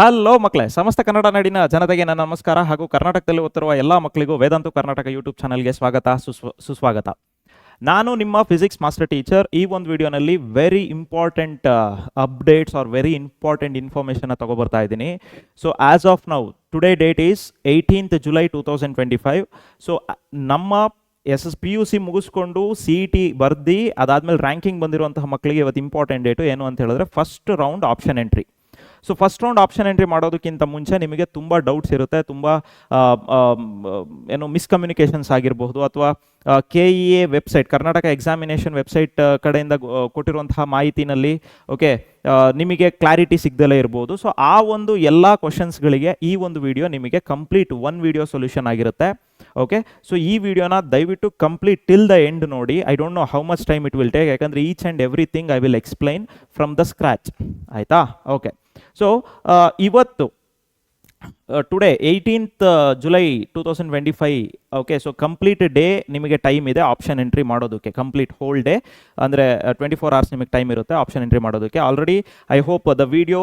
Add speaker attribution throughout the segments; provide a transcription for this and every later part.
Speaker 1: Hello ಮಕ್ಕಳೇ, ಸಮಸ್ತ ಕನ್ನಡ ನಾಡಿನ ಜನತೆಗೆ ನನ್ನ ನಮಸ್ಕಾರ ಹಾಗೂ ಕರ್ನಾಟಕದಲ್ಲಿ ಓದ್ತಿರುವ ಎಲ್ಲ ಮಕ್ಕಳಿಗೂ ವೇದಾಂತು ಕರ್ನಾಟಕ ಯೂಟ್ಯೂಬ್ ಚಾನಲ್ಗೆ ಸ್ವಾಗತ, ಸುಸ್ವಾಗತ. ನಾನು ನಿಮ್ಮ ಫಿಸಿಕ್ಸ್ ಮಾಸ್ಟರ್ ಟೀಚರ್. ಈ ಒಂದು ವಿಡಿಯೋನಲ್ಲಿ very important updates are very important ಇನ್ಫಾರ್ಮೇಷನ್ನ ತಗೊಬರ್ತಾ ಇದ್ದೀನಿ. So as of now today date is 18th July 2025. So ನಮ್ಮ PUC ಮುಗಿಸ್ಕೊಂಡು CET ಬರ್ದು ಅದಾದಮೇಲೆ ರ್ಯಾಂಕಿಂಗ್ ಬಂದಿರುವಂತಹ ಮಕ್ಕಳಿಗೆ ಇವತ್ತು ಇಂಪಾರ್ಟೆಂಟ್ ಡೇಟು ಏನು ಅಂತ ಹೇಳಿದ್ರೆ first round option entry. So first round option entry ಮಾಡೋದಕ್ಕಿಂತ ಮುಂಚೆ ನಿಮಗೆ ತುಂಬ ಡೌಟ್ಸ್ ಇರುತ್ತೆ, ತುಂಬ ಏನು ಮಿಸ್ಕಮ್ಯುನಿಕೇಷನ್ಸ್ ಆಗಿರಬಹುದು, ಅಥವಾ KEA website, Karnataka examination website ಕಡೆಯಿಂದ ಕೊಟ್ಟಿರುವಂತಹ ಮಾಹಿತಿನಲ್ಲಿ ನಿಮಗೆ ಕ್ಲಾರಿಟಿ ಸಿಗದಲೇ ಇರ್ಬೋದು. ಸೊ ಆ ಒಂದು ಎಲ್ಲ ಕ್ವಶನ್ಸ್ಗಳಿಗೆ ಈ ಒಂದು ವಿಡಿಯೋ ನಿಮಗೆ ಕಂಪ್ಲೀಟ್ ಒನ್ ವಿಡಿಯೋ ಸೊಲ್ಯೂಷನ್ ಆಗಿರುತ್ತೆ. ಓಕೆ, ಸೊ ಈ ವಿಡಿಯೋನ ದಯವಿಟ್ಟು ಕಂಪ್ಲೀಟ್ ಟಿಲ್ ದ ಎಂಡ್ ನೋಡಿ. I don't know how much time it will take, ಯಾಕಂದರೆ each and everything I will explain from the scratch. ಆಯಿತಾ? ಓಕೆ, ಸೊ ಇವತ್ತು today 18th July 2025. Okay, so complete day ನಿಮಗೆ time ಇದೆ option entry ಮಾಡೋದಕ್ಕೆ. Complete whole day ಅಂದರೆ 24 hours ನಿಮಗೆ time ಇರುತ್ತೆ option entry ಮಾಡೋದಕ್ಕೆ. Already I hope the video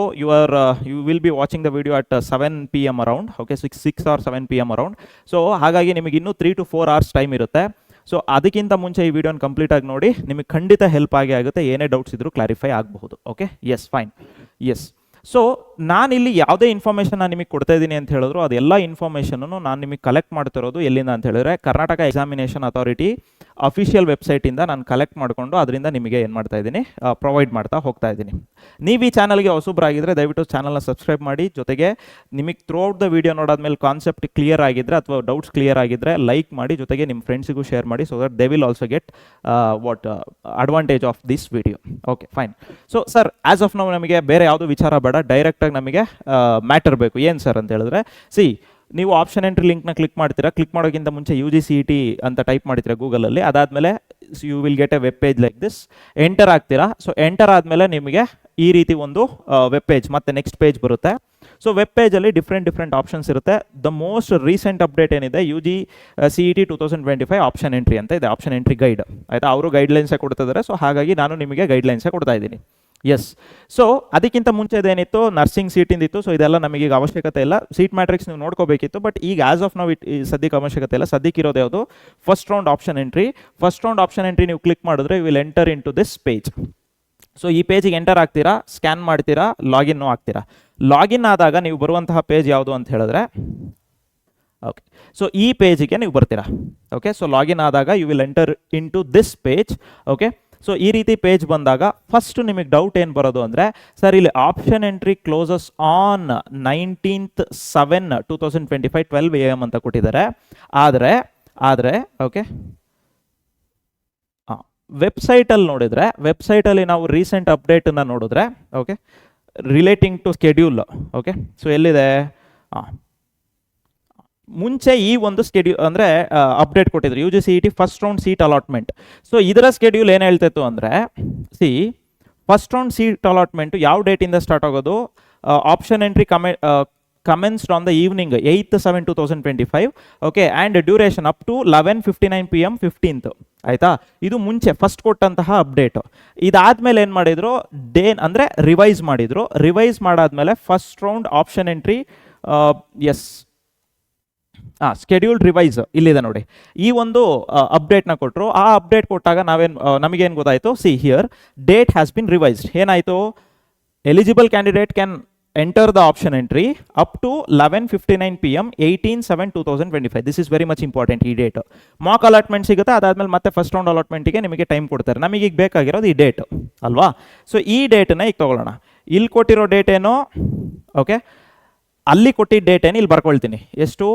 Speaker 1: you will be watching the video at 7 PM around. Okay, 6 or 7 PM around. So ಹಾಗಾಗಿ ನಿಮಗೆ ಇನ್ನೂ 3 to 4 hours ಟೈಮ್ ಇರುತ್ತೆ. So ಅದಕ್ಕಿಂತ ಮುಂಚೆ ಈ ವಿಡಿಯೋನ ಕಂಪ್ಲೀಟಾಗಿ ನೋಡಿ, ನಿಮಗೆ ಖಂಡಿತ ಹೆಲ್ಪ್ ಆಗೇ ಆಗುತ್ತೆ. ಏನೇ ಡೌಟ್ಸ್ ಇದ್ರೂ ಕ್ಲಾರಿಫೈ ಆಗಬಹುದು. Okay, yes, fine, yes. So ನಾನಿಲ್ಲಿ ಯಾವುದೇ ಇನ್ಫಾರ್ಮೇಷನ್ ನಿಮಗೆ ಕೊಡ್ತಾ ಇದ್ದೀನಿ ಅಂತ ಹೇಳಿದ್ರು, ಅದೆಲ್ಲ ಇನ್ಫಾರ್ಮೇಷನನ್ನು ನಾನು ನಿಮಗೆ ಕಲೆಕ್ಟ್ ಮಾಡ್ತಿರೋದು ಎಲ್ಲಿಂದ ಅಂತ ಹೇಳಿದ್ರೆ ಕರ್ನಾಟಕ ಎಕ್ಸಾಮಿನೇಷನ್ ಅಥಾರಿಟಿ ಅಫಿಷಿಯಲ್ ವೆಬ್ಸೈಟಿಂದ ನಾನು ಕಲೆಕ್ಟ್ ಮಾಡಿಕೊಂಡು ಅದರಿಂದ ನಿಮಗೆ ಏನು ಮಾಡ್ತಾ ಇದ್ದೀನಿ, ಪ್ರೊವೈಡ್ ಮಾಡ್ತಾ ಹೋಗ್ತಾ ಇದ್ದೀನಿ. ನೀವು ಈ ಚಾನಲ್ಗೆ ಹೊಸಬ್ರಾಗಿದ್ದರೆ ದಯವಿಟ್ಟು ಚಾನಲ್ನ ಸಬ್ಸ್ಕ್ರೈಬ್ ಮಾಡಿ. ಜೊತೆಗೆ ನಿಮಗೆ ಥ್ರೂಔಟ್ ದ ವಿಡಿಯೋ ನೋಡಾದ್ಮೇಲೆ ಕಾನ್ಸೆಪ್ಟ್ ಕ್ಲಿಯರ್ ಆಗಿದ್ದರೆ ಅಥವಾ ಡೌಟ್ಸ್ ಕ್ಲಿಯರ್ ಆಗಿದ್ದರೆ ಲೈಕ್ ಮಾಡಿ, ಜೊತೆಗೆ ನಿಮ್ಮ ಫ್ರೆಂಡ್ಸಿಗೂ ಶೇರ್ ಮಾಡಿ, so that they will also get advantage of this video. Okay, fine. So sir, as of ನಾವು ನಮಗೆ ಬೇರೆ ಯಾವುದೂ ವಿಚಾರ ಬೇಡ, ಡೈರೆಕ್ಟಾಗಿ ನಮಗೆ ಮ್ಯಾಟರ್ ಬೇಕು. ಏನು ಸರ್ ಅಂತ ಹೇಳಿದ್ರೆ, ನೀವು ಆಪ್ಷನ್ ಎಂಟ್ರಿ ಲಿಂಕ್ನ ಕ್ಲಿಕ್ ಮಾಡ್ತೀರಾ. ಕ್ಲಿಕ್ ಮಾಡೋಕ್ಕಿಂತ ಮುಂಚೆ UGCET ಅಂತ ಟೈಪ್ ಮಾಡ್ತೀರಾ ಗೂಗಲಲ್ಲಿ. ಅದಾದಮೇಲೆ you will get a web page like this. Enter ಆಗ್ತೀರಾ. ಸೊ ಎಂಟರ್ ಆದಮೇಲೆ ನಿಮಗೆ ಈ ರೀತಿ ಒಂದು ವೆಬ್ ಪೇಜ್ ಮತ್ತು ನೆಕ್ಸ್ಟ್ ಪೇಜ್ ಬರುತ್ತೆ. ಸೊ ವೆಬ್ ಪೇಜಲ್ಲಿ ಡಿಫ್ರೆಂಟ್ ಆಪ್ಷನ್ಸ್ ಇರುತ್ತೆ. ದ ಮೋಸ್ಟ್ ರೀಸೆಂಟ್ ಅಪ್ಡೇಟ್ ಏನಿದೆ, UGCET 2025 ಆಪ್ಷನ್ ಎಂಟ್ರಿ ಅಂತ ಇದೆ, ಆಪ್ಷನ್ ಎಂಟ್ರಿ ಗೈಡ್. ಆಯಿತಾ? ಅವರು ಗೈಡ್ಲೈನ್ಸೇ ಕೊಡ್ತಿದ್ದಾರೆ. ಸೊ ಹಾಗಾಗಿ ನಾನು ನಿಮಗೆ ಗೈಡ್ಲೈನ್ಸೇ ಕೊಡ್ತಾ ಇದ್ದೀನಿ. ಎಸ್. ಸೊ ಅದಕ್ಕಿಂತ ಮುಂಚೆ ಇದೇನಿತ್ತು, ನರ್ಸಿಂಗ್ ಸೀಟಿಂದಿತ್ತು. ಸೊ ಇದೆಲ್ಲ ನಮಗೆ ಈಗ ಅವಶ್ಯಕತೆ ಇಲ್ಲ. ಸೀಟ್ ಮ್ಯಾಟ್ರಿಕ್ಸ್ ನೀವು ನೋಡ್ಕೋಬೇಕಿತ್ತು, ಬಟ್ ಈಗ ಆಸ್ ಆಫ್ ನಾವು ಸದ್ಯಕ್ಕೆ ಅವಶ್ಯಕತೆ ಇಲ್ಲ. ಸದ್ಯಕ್ಕೆ ಇರೋದು ಯಾವುದು, first round option entry. First round option entry ನೀವು ಕ್ಲಿಕ್ ಮಾಡಿದ್ರೆ you will enter into this page. So ಈ ಪೇಜಿಗೆ ಎಂಟರ್ ಆಗ್ತೀರಾ, ಸ್ಕ್ಯಾನ್ ಮಾಡ್ತೀರಾ, ಲಾಗಿನ್ ಆಗ್ತೀರಾ. ಲಾಗಿನ್ ಆದಾಗ ನೀವು ಬರುವಂತಹ ಪೇಜ್ ಯಾವುದು ಅಂತ ಹೇಳಿದ್ರೆ, ಓಕೆ, ಸೊ ಈ ಪೇಜಿಗೆ ನೀವು ಬರ್ತೀರಾ. ಓಕೆ, ಸೊ ಲಾಗಿನ್ ಆದಾಗ you will enter into this page. Okay, so ಈ ರೀತಿ ಪೇಜ್ ಬಂದಾಗ ಫಸ್ಟ್ ನಿಮಗೆ ಡೌಟ್ ಏನು ಬರೋದು ಅಂದರೆ, ಸರ್ ಇಲ್ಲಿ option entry closes on 19th 7 2025 12 AM ಅಂತ ಕೊಟ್ಟಿದ್ದಾರೆ. ಆದರೆ ಓಕೆ, ವೆಬ್ಸೈಟಲ್ಲಿ ನೋಡಿದರೆ, ವೆಬ್ಸೈಟಲ್ಲಿ ನಾವು ರೀಸೆಂಟ್ ಅಪ್ಡೇಟನ್ನು ನೋಡಿದ್ರೆ, okay, relating to schedule. Okay, so ಎಲ್ಲಿದೆ, ಮುಂಚೆ ಈ ಒಂದು ಸ್ಕೆಡ್ಯೂಲ್ ಅಂದರೆ ಅಪ್ಡೇಟ್ ಕೊಟ್ಟಿದ್ರು, UGCET first round seat allotment. So ಇದರ ಸ್ಕೆಡ್ಯೂಲ್ ಏನು ಹೇಳ್ತಿತ್ತು ಅಂದರೆ, ಫಸ್ಟ್ ರೌಂಡ್ ಸೀಟ್ ಅಲಾಟ್ಮೆಂಟು ಯಾವ ಡೇಟಿಂದ ಸ್ಟಾರ್ಟ್ ಆಗೋದು, option entry commenced on the evening 8th 7 2025. Okay, and duration up to 11:59 PM 15th. ಆಯಿತಾ? ಇದು ಮುಂಚೆ ಫಸ್ಟ್ ಕೊಟ್ಟಂತಹ ಅಪ್ಡೇಟು. ಇದಾದಮೇಲೆ ಏನು ಮಾಡಿದರು, ಅಂದರೆ ರಿವೈಸ್ ಮಾಡಿದರು. ರಿವೈಸ್ ಮಾಡಾದ್ಮೇಲೆ first round option entry scheduled revise ಇಲ್ಲಿದೆ ನೋಡಿ, ಈ ಒಂದು ಅಪ್ಡೇಟ್ನ ಕೊಟ್ಟರು. ಆ ಅಪ್ಡೇಟ್ ಕೊಟ್ಟಾಗ ನಮಗೇನು ಗೊತ್ತಾಯಿತು, here date has been revised. ಏನಾಯಿತು, eligible candidate can enter the option entry up to 11:59 PM 18/7/2025. This is very much important. ಈ ಡೇಟ್ ಮಾಕ್ ಅಲಾಟ್ಮೆಂಟ್ ಸಿಗುತ್ತೆ, ಅದಾದಮೇಲೆ ಮತ್ತೆ ಫಸ್ಟ್ ರೌಂಡ್ ಅಲಾಟ್ಮೆಂಟಿಗೆ ನಿಮಗೆ ಟೈಮ್ ಕೊಡ್ತಾರೆ. ನಮಗೆ ಈಗ ಬೇಕಾಗಿರೋದು ಈ ಡೇಟ್ ಅಲ್ವಾ? ಸೊ ಈ ಡೇಟನ್ನ ಈಗ ತೊಗೊಳ್ಳೋಣ. ಇಲ್ಲಿ ಕೊಟ್ಟಿರೋ ಡೇಟ್ ಏನು, ಓಕೆ, ಅಲ್ಲಿ ಕೊಟ್ಟಿದ್ದ ಡೇಟ್ ಏನು ಇಲ್ಲಿ ಬರ್ಕೊಳ್ತೀನಿ. ಎಷ್ಟು,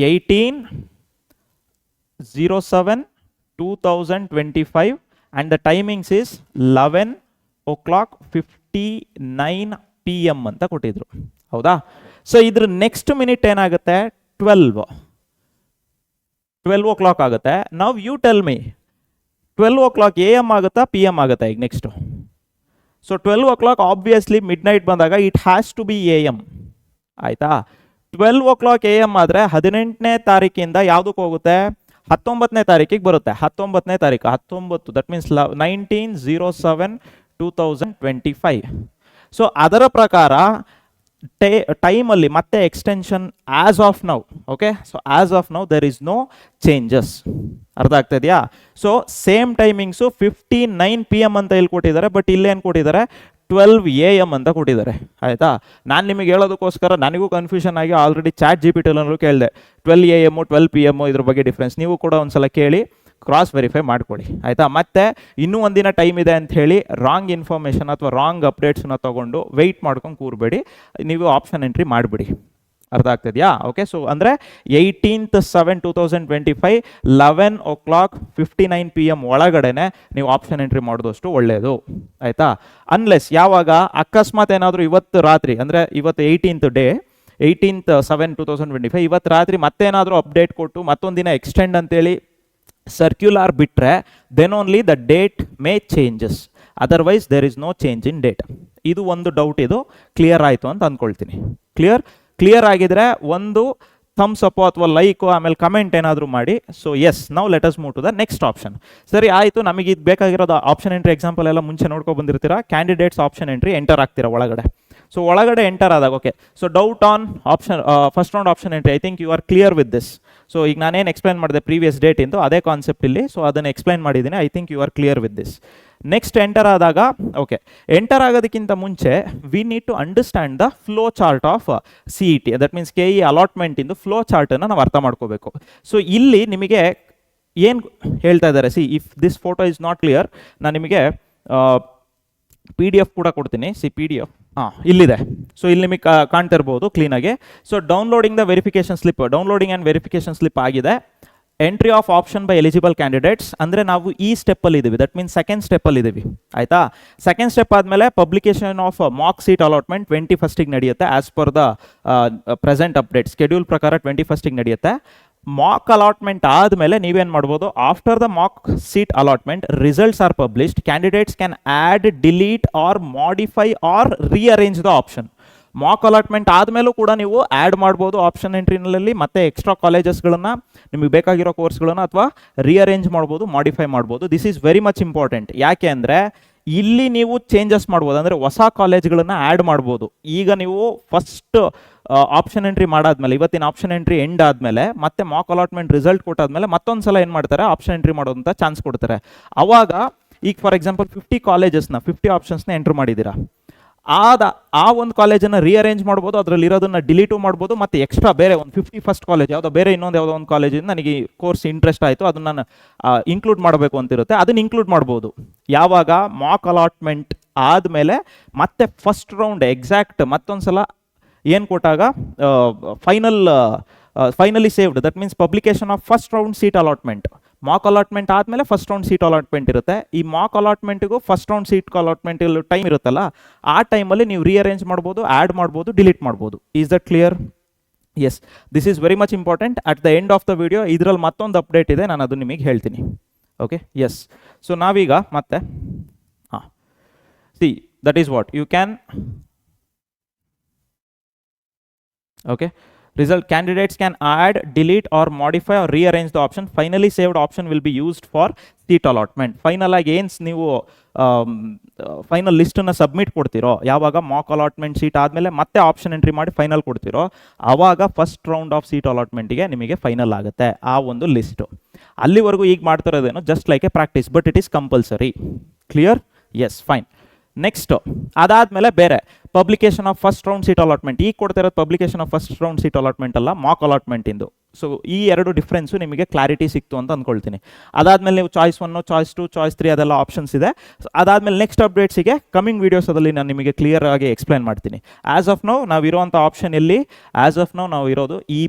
Speaker 1: 18/07/2025 and the timings is 11:59 PM ಅಂತ ಕೊಟ್ಟಿದ್ರು. ಹೌದಾ? ಸೊ ಇದ್ರ ನೆಕ್ಸ್ಟ್ ಮಿನಿಟ್ ಏನಾಗುತ್ತೆ, 12 o'clock ಆಗುತ್ತೆ. ನಾವು you tell me, 12 o'clock AM ಆಗುತ್ತಾ PM ಆಗುತ್ತಾ ಈಗ next? So 12 o'clock obviously midnight ಬಂದಾಗ it has to be AM. ಆಯಿತಾ? 12 o'clock AM ಆದರೆ 18ನೇ ತಾರೀಕಿಂದ ಯಾವುದಕ್ಕೆ ಹೋಗುತ್ತೆ, 19ನೇ ತಾರೀಕಿಗೆ ಬರುತ್ತೆ. 19ನೇ ತಾರೀಕು 19, ದಟ್ ಮೀನ್ಸ್ 19/07/2025. ಸೊ ಅದರ ಪ್ರಕಾರ ಟೈಮಲ್ಲಿ ಮತ್ತೆ extension as of now. Okay, so as of now there is no changes. ಅರ್ಥ ಆಗ್ತದೆಯಾ? ಸೊ ಸೇಮ್ ಟೈಮಿಂಗ್ಸು 59 PM ಅಂತ ಇಲ್ಲಿ ಕೊಟ್ಟಿದ್ದಾರೆ, ಬಟ್ ಇಲ್ಲೇನು ಕೊಟ್ಟಿದ್ದಾರೆ 12 AM ಅಂತ ಕೊಟ್ಟಿದ್ದಾರೆ. ಆಯಿತಾ, ನಾನು ನಿಮಗೆ ಹೇಳೋದಕ್ಕೋಸ್ಕರ ನನಗೂ ಕನ್ಫ್ಯೂಷನ್ ಆಗಿ ಆಲ್ರೆಡಿ ಚಾಟ್ GPT ಕೇಳಿದೆ 12 AM 12 PM ಇದ್ರ ಬಗ್ಗೆ ಡಿಫ್ರೆನ್ಸ್. ನೀವು ಕೂಡ ಒಂದ್ಸಲ ಕೇಳಿ ಕ್ರಾಸ್ ವೆರಿಫೈ ಮಾಡ್ಕೊಳ್ಳಿ. ಆಯಿತಾ, ಮತ್ತೆ ಇನ್ನೂ ಒಂದಿನ ಟೈಮ್ ಇದೆ ಅಂತ ಹೇಳಿ ರಾಂಗ್ ಇನ್ಫಾರ್ಮೇಷನ್ ಅಥವಾ ರಾಂಗ್ ಅಪ್ಡೇಟ್ಸನ್ನ ತೊಗೊಂಡು ವೆಯ್ಟ್ ಮಾಡ್ಕೊಂಡು ಕೂರಬೇಡಿ, ನೀವು ಆಪ್ಷನ್ ಎಂಟ್ರಿ ಮಾಡಿಬಿಡಿ. ಅರ್ಥ ಆಗ್ತದೆಯಾ? ಓಕೆ, ಸೊ ಅಂದರೆ 18/7/2025 11:59 PM ಒಳಗಡೆನೆ ನೀವು ಆಪ್ಷನ್ ಎಂಟ್ರಿ ಮಾಡೋದಷ್ಟು ಒಳ್ಳೆಯದು. ಆಯಿತಾ, ಅನ್ಲೆಸ್ ಯಾವಾಗ ಅಕಸ್ಮಾತ್ ಏನಾದರೂ ಇವತ್ತು ರಾತ್ರಿ, ಅಂದರೆ ಇವತ್ತು 18th ಡೇ 18/7/2025 ಇವತ್ತು ರಾತ್ರಿ ಮತ್ತೇನಾದರೂ ಅಪ್ಡೇಟ್ ಕೊಟ್ಟು ಮತ್ತೊಂದು ದಿನ ಎಕ್ಸ್ಟೆಂಡ್ ಅಂತೇಳಿ ಸರ್ಕ್ಯುಲರ್ ಬಿಟ್ಟರೆ then only the date may changes, otherwise there is no change in date. ಇದು ಒಂದು ಡೌಟ್, ಇದು ಕ್ಲಿಯರ್ ಆಯಿತು ಅಂತ ಅಂದ್ಕೊಳ್ತೀನಿ. ಕ್ಲಿಯರ್ ಆಗಿದ್ರೆ ಒಂದು ಥಮ್ಸ್ ಅಪ್ ಅಥವಾ ಲೈಕು ಆಮೇಲೆ ಕಮೆಂಟ್ ಏನಾದರೂ ಮಾಡಿ. ಸೊ ಎಸ್, ನಾವು let us move to the next option. ಸರಿ ಆಯಿತು, ನಮಗೆ ಇದು ಬೇಕಾಗಿರೋದು ಆಪ್ಷನ್ ಎಂಟ್ರಿ ಎಕ್ಸಾಂಪಲ್ ಎಲ್ಲ ಮುಂಚೆ ನೋಡ್ಕೊಂಡು ಬಂದಿರ್ತೀರಾ. ಕ್ಯಾಂಡಿಡೇಟ್ಸ್ ಆಪ್ಷನ್ ಎಂಟ್ರಿ ಎಂಟರ್ ಆಗ್ತೀರಾ ಒಳಗಡೆ. ಸೊ ಒಳಗಡೆ ಎಂಟರ್ ಆದಾಗ okay, so doubt on option first round option entry, I think you are clear with this. So ಈಗ ನಾನೇನು ಎಕ್ಸ್ಪ್ಲೈನ್ ಮಾಡಿದೆ ಪ್ರೀವಿಯಸ್ ಡೇಟ್ ಇಂದು ಅದೇ ಕಾನ್ಸೆಪ್ಟ್ ಇಲ್ಲಿ, ಸೊ ಅದನ್ನು ಎಕ್ಸ್ಪ್ಲೈನ್ ಮಾಡಿದ್ದೀನಿ. I think you are clear with this. Next enter ಆದಾಗ okay, enter ಆಗೋದಕ್ಕಿಂತ ಮುಂಚೆ we need to understand the flow chart of CET, that means KE allotment ಇಂದು ಫ್ಲೋ ಚಾರ್ಟನ್ನು ನಾವು ಅರ್ಥ ಮಾಡ್ಕೋಬೇಕು. ಸೊ ಇಲ್ಲಿ ನಿಮಗೆ ಏನು ಹೇಳ್ತಾ ಇದ್ದಾರೆ, see if this photo is not clear, ನಾನು ನಿಮಗೆ PDF ಕೂಡ ಕೊಡ್ತೀನಿ. ಸಿ PDF ಇಲ್ಲಿದೆ. ಸೊ ಇಲ್ಲಿ ನಿಮಗೆ ಕಾಣ್ತಿರ್ಬೋದು ಕ್ಲೀನಾಗಿ. So downloading the verification slip, downloading and verification slip ಆಗಿದೆ. Entry of option by eligible candidates, ಅಂದರೆ ನಾವು ಈ ಸ್ಟೆಪ್ಪಲ್ಲಿ ಇದ್ದೀವಿ, ದಟ್ ಮೀನ್ಸ್ ಸೆಕೆಂಡ್ ಸ್ಟೆಪ್ಪಲ್ಲಿ ಇದ್ದೀವಿ. ಆಯಿತಾ, ಸೆಕೆಂಡ್ ಸ್ಟೆಪ್ ಆದಮೇಲೆ publication of mock seat allotment 21st ನಡೆಯುತ್ತೆ. As per the present update schedule ಪ್ರಕಾರ 21st ನಡೆಯುತ್ತೆ. ಮಾಕ್ ಅಲಾಟ್ಮೆಂಟ್ ಆದಮೇಲೆ ನೀವೇನು ಮಾಡ್ಬೋದು, after the mock seat allotment results are published, candidates can add, delete or modify or rearrange the option. Mock allotment ಆದಮೇಲೂ ಕೂಡ ನೀವು add ಮಾಡ್ಬೋದು ಆಪ್ಷನ್ ಎಂಟ್ರಿನಲ್ಲಿ, ಮತ್ತೆ ಎಕ್ಸ್ಟ್ರಾ ಕಾಲೇಜಸ್ಗಳನ್ನು, ನಿಮಗೆ ಬೇಕಾಗಿರೋ ಕೋರ್ಸ್ಗಳನ್ನು ಅಥವಾ ರೀಅರೇಂಜ್ ಮಾಡ್ಬೋದು, ಮಾಡಿಫೈ ಮಾಡ್ಬೋದು. This is very much important. ಯಾಕೆ ಅಂದರೆ ಇಲ್ಲಿ ನೀವು ಚೇಂಜಸ್ ಮಾಡ್ಬೋದು, ಅಂದರೆ ಹೊಸ ಕಾಲೇಜ್ಗಳನ್ನು ಆ್ಯಡ್ ಮಾಡ್ಬೋದು. ಈಗ ನೀವು ಫಸ್ಟ್ ಆಪ್ಷನ್ ಎಂಟ್ರಿ ಮಾಡಾದ್ಮೇಲೆ, ಇವತ್ತಿನ ಆಪ್ಷನ್ ಎಂಟ್ರಿ ಎಂಡ್ ಆದಮೇಲೆ ಮತ್ತೆ ಮಾಕ್ ಅಲಾಟ್ಮೆಂಟ್ ರಿಸಲ್ಟ್ ಕೊಟ್ಟಾದ್ಮೇಲೆ ಮತ್ತೊಂದು ಸಲ ಏನು ಮಾಡ್ತಾರೆ, ಆಪ್ಷನ್ ಎಂಟ್ರಿ ಮಾಡೋದಂತ ಚಾನ್ಸ್ ಕೊಡ್ತಾರೆ. ಆವಾಗ ಈಗ ಫಾರ್ ಎಕ್ಸಾಂಪಲ್ 50 ಕಾಲೇಜಸ್ನ 50 ಆಪ್ಷನ್ಸ್ನ ಎಂಟ್ರ್ ಮಾಡಿದ್ದೀರಾ, ಆ ಒಂದು ಕಾಲೇಜನ್ನು ರೀಅರೇಂಜ್ ಮಾಡ್ಬೋದು, ಅದರಲ್ಲಿ ಇರೋದನ್ನು ಡಿಲೀಟು ಮಾಡ್ಬೋದು, ಮತ್ತು ಎಕ್ಸ್ಟ್ರಾ ಬೇರೆ ಒಂದು 50 ಫಸ್ಟ್ ಕಾಲೇಜ್ ಯಾವುದೋ ಬೇರೆ ಇನ್ನೊಂದು ಯಾವುದೋ ಒಂದು ಕಾಲೇಜಿಂದ ನನಗೆ ಕೋರ್ಸ್ ಇಂಟ್ರೆಸ್ಟ್ ಆಯಿತು, ಅದನ್ನು ನಾನು ಇನ್ಕ್ಲೂಡ್ ಮಾಡಬೇಕು ಅಂತಿರುತ್ತೆ, ಅದನ್ನು ಇನ್ಕ್ಲೂಡ್ ಮಾಡ್ಬೋದು. ಯಾವಾಗ ಮಾಕ್ ಅಲಾಟ್ಮೆಂಟ್ ಆದಮೇಲೆ ಮತ್ತೆ ಫಸ್ಟ್ ರೌಂಡ್ ಎಕ್ಸಾಕ್ಟ್ ಮತ್ತೊಂದು ಸಲ ಏನು ಕೊಟ್ಟಾಗ finally saved, that means publication of first round seat allotment. Mock allotment ಆದಮೇಲೆ ಫಸ್ಟ್ ರೌಂಡ್ ಸೀಟ್ ಅಲಾಟ್ಮೆಂಟ್ ಇರುತ್ತೆ. ಈ ಮಾಕ್ ಅಲಾಟ್ಮೆಂಟ್ಗೂ first round seat allotment time ಇರುತ್ತಲ್ಲ, ಆ ಟೈಮಲ್ಲಿ ನೀವು ರೀಅರೇಂಜ್ ಮಾಡ್ಬೋದು, ಆ್ಯಡ್ ಮಾಡ್ಬೋದು, ಡಿಲೀಟ್ ಮಾಡ್ಬೋದು. Is that clear? Yes, this is very much important. At the end of the video ಇದರಲ್ಲಿ ಮತ್ತೊಂದು ಅಪ್ಡೇಟ್ ಇದೆ, ನಾನು ಅದು ನಿಮಗೆ ಹೇಳ್ತೀನಿ. Okay, yes. ಸೊ ನಾವೀಗ ಮತ್ತೆ see that is what you can okay, result candidates can add, delete or modify or rearrange the option. Finally saved option will be used for seat allotment. Final ಆಗಿ ಏನು ನೀವು final ಲಿಸ್ಟನ್ನು submit ಕೊಡ್ತೀರೋ, ಯಾವಾಗ Mach allotment seat ಆದಮೇಲೆ ಮತ್ತೆ option entry ಮಾಡಿ final ಕೊಡ್ತೀರೋ, ಆವಾಗ first round of seat ಅಲಾಟ್ಮೆಂಟಿಗೆ ನಿಮಗೆ ಫೈನಲ್ ಆಗುತ್ತೆ ಆ ಒಂದು ಲಿಸ್ಟು. ಅಲ್ಲಿವರೆಗೂ ಈಗ ಮಾಡ್ತಿರೋದೇನು just like a practice, but it is compulsory. Clear? Yes, fine. Next ಅದಾದಮೇಲೆ ಬೇರೆ publication of first round seat allotment. ಈಗ ಕೊಡ್ತಾ ಇರೋದು publication of first round seat allotment ಅಲ್ಲ, ಮಾಕ್ ಅಲಾಟ್ಮೆಂಟ್ ಇಂದು. ಸೊ ಈ ಎರಡು ಡಿಫ್ರೆನ್ಸು ನಿಮಗೆ ಕ್ಲಾರಿಟಿ ಸಿಕ್ತು ಅಂತ ಅಂದ್ಕೊಳ್ತೀನಿ. ಅದಾದಮೇಲೆ ನೀವು ಚಾಯ್ಸ್ 1, ಚಾಯ್ಸ್ 2, ಚಾಯ್ಸ್ 3 ಅದೆಲ್ಲ ಆಪ್ಷನ್ಸ್ ಇದೆ. ಅದಾದಮೇಲೆ ನೆಕ್ಸ್ಟ್ ಅಪ್ಡೇಟ್ಸಿಗೆ ಕಮಿಂಗ್ ವೀಡಿಯೋಸಲ್ಲಿ ನಾನು ನಿಮಗೆ ಕ್ಲಿಯರ್ ಆಗಿ ಎಕ್ಸ್ಪ್ಲೈನ್ ಮಾಡ್ತೀನಿ. ಆ್ಯಸ್ ಆಫ್ ನೌ ನಾವಿರುವಂಥ ಆಪ್ಷನ್ ಎಲ್ಲಿ, ಆ್ಯಸ್ ಆಫ್ ನೌ ನಾವು ಇರೋದು ಈ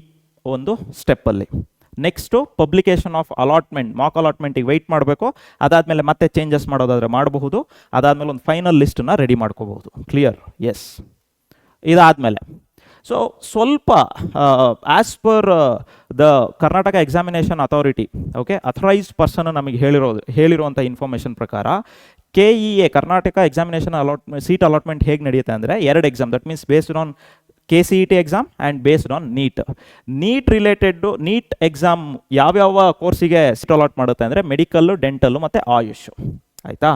Speaker 1: ಒಂದು ಸ್ಟೆಪ್ಪಲ್ಲಿ. Next publication of allotment, mock ಅಲಾಟ್ಮೆಂಟಿಗೆ ವೆಯ್ಟ್ ಮಾಡಬೇಕು. ಅದಾದಮೇಲೆ ಮತ್ತೆ ಚೇಂಜಸ್ ಮಾಡೋದಾದರೆ ಮಾಡಬಹುದು. ಅದಾದಮೇಲೆ ಒಂದು ಫೈನಲ್ ಲಿಸ್ಟನ್ನು ರೆಡಿ ಮಾಡ್ಕೋಬಹುದು. ಕ್ಲಿಯರ್? ಎಸ್. ಇದಾದಮೇಲೆ ಸೊ ಸ್ವಲ್ಪ as per the Karnataka examination authority, okay, authorised person ನಮಗೆ ಹೇಳಿರುವಂಥ ಇನ್ಫಾರ್ಮೇಷನ್ ಪ್ರಕಾರ KEA Karnataka examination seat allotment ಹೇಗೆ ನಡೆಯುತ್ತೆ ಅಂದರೆ 2 exam, that means based on KCET exam and based on NEET related. NEET exam ಯಾವ್ಯಾವ ಕೋರ್ಸಿಗೆ ಸೀಟ್ ಅಲಾಟ್ ಮಾಡುತ್ತೆ ಅಂದರೆ ಮೆಡಿಕಲ್ಲು, ಡೆಂಟಲ್ಲು ಮತ್ತು ಆಯುಷ್. ಆಯಿತಾ?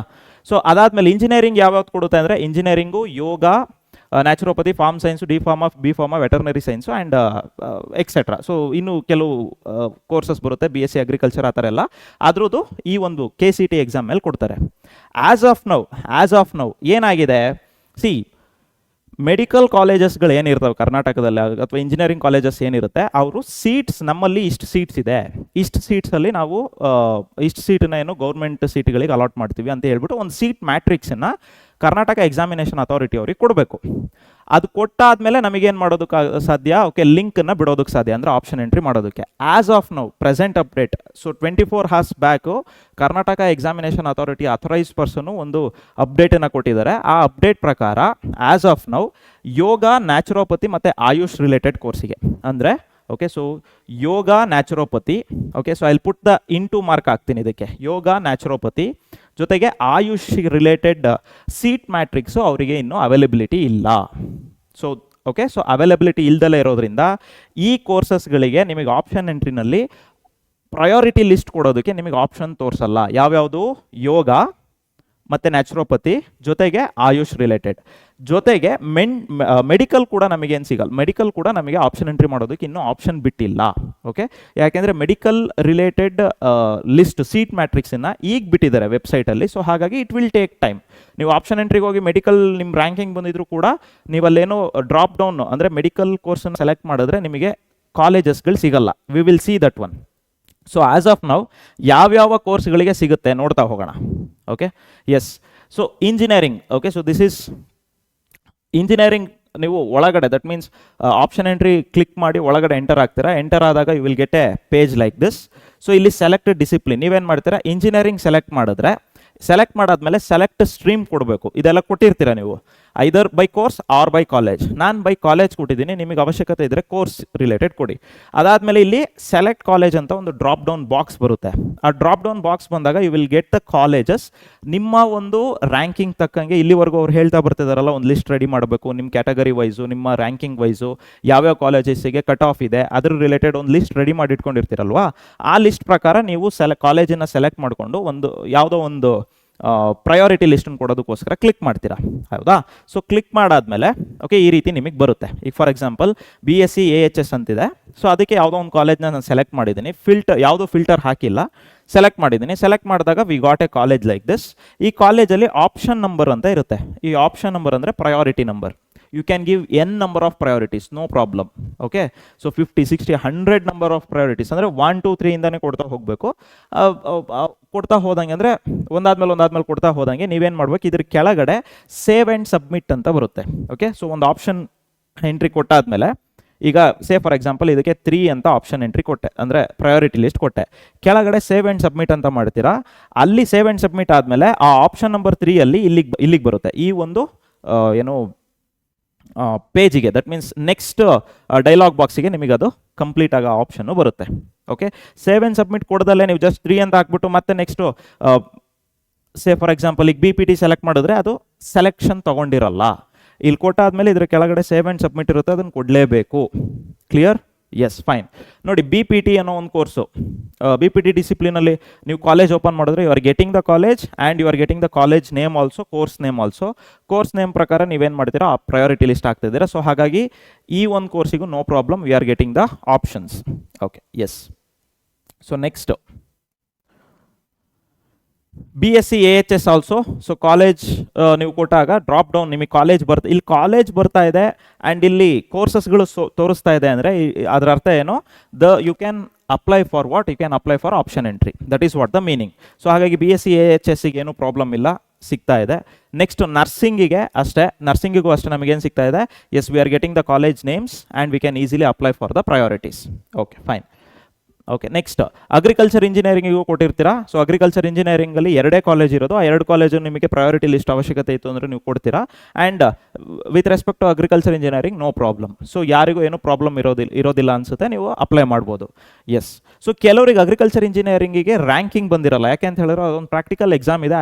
Speaker 1: ಸೊ ಅದಾದಮೇಲೆ ಇಂಜಿನಿಯರಿಂಗ್ ಯಾವ್ಯಾವ್ದು ಕೊಡುತ್ತೆ ಅಂದರೆ engineering, yoga, naturopathy, farm science, D pharma, B pharma, veterinary science and etcetera. So ಇನ್ನು ಕೆಲವು ಕೋರ್ಸಸ್ ಬರುತ್ತೆ, BSc ಅಗ್ರಿಕಲ್ಚರ್ ಆ ಥರ ಎಲ್ಲ, ಅದ್ರದ್ದು ಈ ಒಂದು KCET ಎಕ್ಸಾಮ್ ಮೇಲೆ ಕೊಡ್ತಾರೆ. ಆ್ಯಸ್ ಆಫ್ ನೌ ಏನಾಗಿದೆ, ಸಿ ಮೆಡಿಕಲ್ ಕಾಲೇಜಸ್ಗಳು ಏನಿರ್ತವೆ ಕರ್ನಾಟಕದಲ್ಲಿ ಅಥವಾ ಇಂಜಿನಿಯರಿಂಗ್ ಕಾಲೇಜಸ್ ಏನಿರುತ್ತೆ, ಅವರು ಸೀಟ್ಸ್ ನಮ್ಮಲ್ಲಿ ಇಷ್ಟು ಸೀಟ್ಸ್ ಇದೆ, ಇಷ್ಟು ಸೀಟ್ಸಲ್ಲಿ ನಾವು ಇಷ್ಟು ಸೀಟನ್ನ ಏನು ಗೌರ್ಮೆಂಟ್ ಸೀಟ್ಗಳಿಗೆ ಅಲಾಟ್ ಮಾಡ್ತೀವಿ ಅಂತ ಹೇಳ್ಬಿಟ್ಟು ಒಂದು ಸೀಟ್ ಮ್ಯಾಟ್ರಿಕ್ಸನ್ನು ಕರ್ನಾಟಕ ಎಕ್ಸಾಮಿನೇಷನ್ ಅಥಾರಿಟಿ ಅವ್ರಿಗೆ ಕೊಡಬೇಕು. ಅದು ಕೊಟ್ಟಾದ್ಮೇಲೆ ನಮಗೇನು ಮಾಡೋದಕ್ಕೆ ಸಾಧ್ಯ, ಓಕೆ, ಲಿಂಕನ್ನು ಬಿಡೋದಕ್ಕೆ ಸಾಧ್ಯ, ಅಂದರೆ ಆಪ್ಷನ್ ಎಂಟ್ರಿ ಮಾಡೋದಕ್ಕೆ. As of now present update, so 24 hours back Karnataka examination authority authorise person ಒಂದು ಅಪ್ಡೇಟನ್ನು ಕೊಟ್ಟಿದ್ದಾರೆ. ಆ ಅಪ್ಡೇಟ್ ಪ್ರಕಾರ as of now yoga, naturopathy ಮತ್ತು ಆಯುಷ್ ರಿಲೇಟೆಡ್ ಕೋರ್ಸಿಗೆ, ಅಂದರೆ okay, so yoga, naturopathy, okay, so I will put the into mark ಹಾಕ್ತೀನಿ ಇದಕ್ಕೆ, ಯೋಗ, naturopathy ಜೊತೆಗೆ AYUSH related seat matrix ಅವರಿಗೆ ಇನ್ನೂ ಅವೈಲಬಿಲಿಟಿ ಇಲ್ಲ. ಸೊ ಓಕೆ, ಸೊ ಅವೈಲಬಿಲಿಟಿ ಇಲ್ದಲೇ ಇರೋದ್ರಿಂದ ಈ ಕೋರ್ಸಸ್ಗಳಿಗೆ ನಿಮಗೆ ಆಪ್ಷನ್ ಎಂಟ್ರಿನಲ್ಲಿ ಪ್ರಯಾರಿಟಿ ಲಿಸ್ಟ್ ಕೊಡೋದಕ್ಕೆ ನಿಮಗೆ ಆಪ್ಷನ್ ತೋರಿಸಲ್ಲ. ಯಾವ್ಯಾವುದು, ಯೋಗ ಮತ್ತು ನ್ಯಾಚುರೋಪತಿ ಜೊತೆಗೆ ಆಯುಷ್ ರಿಲೇಟೆಡ್, ಜೊತೆಗೆ ಮೆಡಿಕಲ್ ಕೂಡ ನಮಗೇನು ಸಿಗಲ್ಲ, ಮೆಡಿಕಲ್ ಕೂಡ ನಮಗೆ ಆಪ್ಷನ್ ಎಂಟ್ರಿ ಮಾಡೋದಕ್ಕೆ ಇನ್ನೂ ಆಪ್ಷನ್ ಬಿಟ್ಟಿಲ್ಲ. ಓಕೆ, ಯಾಕೆಂದರೆ ಮೆಡಿಕಲ್ ರಿಲೇಟೆಡ್ ಲಿಸ್ಟ್ ಸೀಟ್ ಮ್ಯಾಟ್ರಿಕ್ಸನ್ನು ಈಗ ಬಿಟ್ಟಿದ್ದಾರೆ ವೆಬ್ಸೈಟಲ್ಲಿ. ಸೊ ಹಾಗಾಗಿ ಇಟ್ ವಿಲ್ ಟೇಕ್ ಟೈಮ್. ನೀವು ಆಪ್ಷನ್ ಎಂಟ್ರಿಗೆ ಹೋಗಿ ಮೆಡಿಕಲ್ ನಿಮ್ಮ ರ್ಯಾಂಕಿಂಗ್ ಬಂದಿದ್ರು ಕೂಡ ನೀವು ಅಲ್ಲೇನೋ ಡ್ರಾಪ್ ಡೌನ್ ಅಂದರೆ ಮೆಡಿಕಲ್ ಕೋರ್ಸನ್ನು ಸೆಲೆಕ್ಟ್ ಮಾಡಿದ್ರೆ ನಿಮಗೆ ಕಾಲೇಜಸ್ಗಳು ಸಿಗಲ್ಲ. We will see that one. So as of now ಯಾವ್ಯಾವ ಕೋರ್ಸ್ಗಳಿಗೆ ಸಿಗುತ್ತೆ ನೋಡ್ತಾ ಹೋಗೋಣ. Okay, yes, so engineering, okay, so this is engineering. ನೀವು ಒಳಗಡೆ that means option entry click ಮಾಡಿ ಒಳಗಡೆ ಎಂಟರ್ ಆಗ್ತೀರಾ. ಎಂಟರ್ ಆದಾಗ you will get a page like this. So ಇಲ್ಲಿ ಸೆಲೆಕ್ಟ್ ಡಿಸಿಪ್ಲಿನ್, ನೀವೇನು ಮಾಡ್ತೀರಾ, ಇಂಜಿನಿಯರಿಂಗ್ ಸೆಲೆಕ್ಟ್ ಮಾಡಿದ್ರೆ, ಸೆಲೆಕ್ಟ್ ಮಾಡಾದ್ಮೇಲೆ ಸೆಲೆಕ್ಟ್ ಸ್ಟ್ರೀಮ್ ಕೊಡಬೇಕು. ಇದೆಲ್ಲ ಕೊಟ್ಟಿರ್ತೀರಾ ನೀವು, either by course or by college. ನಾನು ಬೈ ಕಾಲೇಜ್ ಕೊಟ್ಟಿದ್ದೀನಿ, ನಿಮಗೆ ಅವಶ್ಯಕತೆ ಇದ್ದರೆ ಕೋರ್ಸ್ ರಿಲೇಟೆಡ್ ಕೊಡಿ. ಅದಾದಮೇಲೆ ಇಲ್ಲಿ ಸೆಲೆಕ್ಟ್ ಕಾಲೇಜ್ ಅಂತ ಒಂದು ಡ್ರಾಪ್ ಡೌನ್ ಬಾಕ್ಸ್ ಬರುತ್ತೆ. ಆ ಡ್ರಾಪ್ ಡೌನ್ ಬಾಕ್ಸ್ ಬಂದಾಗ you will get the colleges ನಿಮ್ಮ ಒಂದು ರ್ಯಾಂಕಿಂಗ್ ತಕ್ಕಂಗೆ. ಇಲ್ಲಿವರೆಗೂ ಅವ್ರು ಹೇಳ್ತಾ ಬರ್ತಿದಾರಲ್ಲ, ಒಂದು ಲಿಸ್ಟ್ ರೆಡಿ ಮಾಡಬೇಕು, ನಿಮ್ಮ ಕ್ಯಾಟಗರಿ ವೈಸು, ನಿಮ್ಮ ರ್ಯಾಂಕಿಂಗ್ ವೈಸು, ಯಾವ್ಯಾವ ಕಾಲೇಜಸ್ಸಿಗೆ ಕಟ್ ಆಫ್ ಇದೆ ಅದ್ರ ರಿಲೇಟೆಡ್ ಒಂದು ಲಿಸ್ಟ್ ರೆಡಿ ಮಾಡಿ ಇಟ್ಕೊಂಡಿರ್ತೀರಲ್ವಾ, ಆ ಲಿಸ್ಟ್ ಪ್ರಕಾರ ನೀವು ಕಾಲೇಜನ್ನು ಸೆಲೆಕ್ಟ್ ಮಾಡಿಕೊಂಡು ಒಂದು ಯಾವುದೋ ಒಂದು ಪ್ರಯಾರಿಟಿ ಲಿಸ್ಟನ್ನು ಕೊಡೋದಕ್ಕೋಸ್ಕರ ಕ್ಲಿಕ್ ಮಾಡ್ತೀರಾ, ಹೌದಾ. ಸೊ ಕ್ಲಿಕ್ ಮಾಡಾದ್ಮೇಲೆ ಓಕೆ, ಈ ರೀತಿ ನಿಮಗೆ ಬರುತ್ತೆ. ಈಗ ಫಾರ್ ಎಕ್ಸಾಂಪಲ್ BSc AHS ಅಂತಿದೆ. ಸೊ ಅದಕ್ಕೆ ಯಾವುದೋ ಒಂದು ಕಾಲೇಜ್ನ ನಾನು ಸೆಲೆಕ್ಟ್ ಮಾಡಿದ್ದೀನಿ, ಯಾವುದೋ ಫಿಲ್ಟರ್ ಹಾಕಿಲ್ಲ, ಸೆಲೆಕ್ಟ್ ಮಾಡಿದ್ದೀನಿ. ಸೆಲೆಕ್ಟ್ ಮಾಡಿದಾಗ we got A college like this. ಈ ಕಾಲೇಜಲ್ಲಿ ಆಪ್ಷನ್ ನಂಬರ್ ಅಂತ ಇರುತ್ತೆ. ಈ ಆಪ್ಷನ್ ನಂಬರ್ ಅಂದರೆ priority number. You can give n number of priorities, no problem. Okay, so 50, 60, 100 number of priorities ಅಂದರೆ 1, 2, 3 ಇಂದಾನೆ ಕೊಡ್ತಾ ಹೋಗಬೇಕು. ಕೊಡ್ತಾ ಹೋದಂಗೆ ಅಂದರೆ ಒಂದಾದ್ಮೇಲೆ ಕೊಡ್ತಾ ಹೋದಂಗೆ ನೀವೇನು ಮಾಡ್ಬೇಕು, ಇದ್ರ ಕೆಳಗಡೆ ಸೇವ್ ಆ್ಯಂಡ್ ಸಬ್ಮಿಟ್ ಅಂತ ಬರುತ್ತೆ. ಓಕೆ, ಸೊ ಒಂದು ಆಪ್ಷನ್ ಎಂಟ್ರಿ ಕೊಟ್ಟಾದ್ಮೇಲೆ, ಈಗ ಫಾರ್ ಎಕ್ಸಾಂಪಲ್ ಇದಕ್ಕೆ 3 ಅಂತ ಆಪ್ಷನ್ ಎಂಟ್ರಿ ಕೊಟ್ಟೆ, ಅಂದರೆ ಪ್ರಯಾರಿಟಿ ಲಿಸ್ಟ್ ಕೊಟ್ಟೆ. ಕೆಳಗಡೆ ಸೇವ್ ಆ್ಯಂಡ್ ಸಬ್ಮಿಟ್ ಅಂತ ಮಾಡ್ತೀರಾ. ಅಲ್ಲಿ ಸೇವ್ ಆ್ಯಂಡ್ ಸಬ್ಮಿಟ್ ಆದಮೇಲೆ ಆ ಆಪ್ಷನ್ ನಂಬರ್ 3 ಅಲ್ಲಿ ಇಲ್ಲಿಗೆ ಬರುತ್ತೆ, ಈ ಒಂದು ಏನು ಪೇಜಿಗೆ. ದಟ್ ಮೀನ್ಸ್ ನೆಕ್ಸ್ಟ್ ಡೈಲಾಗ್ ಬಾಕ್ಸಿಗೆ ನಿಮಗೆ ಅದು ಕಂಪ್ಲೀಟ್ ಆಗೋ ಆಪ್ಷನ್ನು ಬರುತ್ತೆ. ಓಕೆ, ಸೇವ್ ಆ್ಯಂಡ್ ಸಬ್ಮಿಟ್ ಕೊಡದಲ್ಲೇ ನೀವು ಜಸ್ಟ್ 3 ಅಂತ ಹಾಕ್ಬಿಟ್ಟು ಮತ್ತೆ ನೆಕ್ಸ್ಟು ಫಾರ್ ಎಕ್ಸಾಂಪಲ್ ಈಗ BPT ಸೆಲೆಕ್ಟ್ ಮಾಡಿದ್ರೆ ಅದು ಸೆಲೆಕ್ಷನ್ ತೊಗೊಂಡಿರಲ್ಲ. ಇಲ್ಲಿ ಕೊಟ್ಟಾದ್ಮೇಲೆ ಇದ್ರ ಕೆಳಗಡೆ ಸೇವ್ ಆ್ಯಂಡ್ ಸಬ್ಮಿಟ್ ಇರುತ್ತೆ, ಅದನ್ನು ಕೊಡಲೇಬೇಕು. ಕ್ಲಿಯರ್? Yes, fine. ನೋಡಿ, BPT ಅನ್ನೋ ಒಂದು ಕೋರ್ಸು, BPT ಡಿಸಿಪ್ಲಿನಲ್ಲಿ ನೀವು ಕಾಲೇಜ್ ಓಪನ್ ಮಾಡಿದ್ರೆ you are getting the college and you are getting the college name also, course name also. Course name ಪ್ರಕಾರ ನೀವೇನು ಮಾಡ್ತೀರಾ, ಆ ಪ್ರಯಾರಿಟಿ ಲಿಸ್ಟ್ ಆಗ್ತಿದ್ದೀರಾ. ಸೊ ಹಾಗಾಗಿ ಈ ಒಂದು ಕೋರ್ಸಿಗೂ no problem, we are getting the options. Okay, yes. So next BSc AHS also. So college ನೀವು ಕೊಟ್ಟಾಗ ಡ್ರಾಪ್ ಡೌನ್ ನಿಮಗೆ ಕಾಲೇಜ್ ಇಲ್ಲಿ ಕಾಲೇಜ್ ಬರ್ತಾ ಇದೆ ಆ್ಯಂಡ್ ಇಲ್ಲಿ ಕೋರ್ಸಸ್ಗಳು ತೋರಿಸ್ತಾ ಇದೆ ಅಂದರೆ ಅದರ ಅರ್ಥ ಏನು, you can apply for what, you can apply for option entry. That is what the meaning. So ಹಾಗಾಗಿ BSc AHSಗೆ ಏನು ಪ್ರಾಬ್ಲಮ್ ಇಲ್ಲ, ಸಿಗ್ತಾ ಇದೆ. ನೆಕ್ಸ್ಟ್ ನರ್ಸಿಂಗಿಗೆ ಅಷ್ಟೇ, ನರ್ಸಿಂಗಿಗೂ ಅಷ್ಟೇ ನಮಗೇನು ಸಿಗ್ತಾ ಇದೆ, yes, we are getting the college names and we can easily apply for the priorities. Okay, fine. Okay, next agriculture ಇಂಜಿನಿಯರಿಂಗಿಗೂ ಕೊಟ್ಟಿರ್ತೀರಾ. ಸೊ ಅಗ್ರಿಕಲ್ಚರ್ ಇಂಜಿನಿಯರಿಂಗಲ್ಲಿ 2 ಕಾಲೇಜ್ ಇರೋದು. ಆ 2 ಕಾಲೇಜು ನಿಮಗೆ ಪ್ರಯಾರಿಟಿ ಲಿಸ್ಟ್ ಅವಶ್ಯಕತೆ ಇತ್ತು ಅಂದರೆ ನೀವು ಕೊಡ್ತೀರಾ. And with respect to agriculture engineering no problem. So ಯಾರಿಗೂ ಏನೂ ಪ್ರಾಬ್ಲಮ್ ಇರೋದಿಲ್ಲ ಅನಿಸುತ್ತೆ, ನೀವು ಅಪ್ಲೈ ಮಾಡ್ಬೋದು. ಎಸ್. ಸೊ ಕೆಲವರಿಗೆ ಅಗ್ರಿಕಲ್ಚರ್ ಇಂಜಿನಿಯರಿಂಗಿಗೆ ರ್ಯಾಂಕಿಂಗ್ ಬಂದಿರಲ್ಲ. ಯಾಕೆ ಅಂತ ಹೇಳಿದ್ರೆ ಅದೊಂದು ಪ್ರಾಕ್ಟಿಕಲ್ ಎಕ್ಸಾಮ್ ಇದೆ.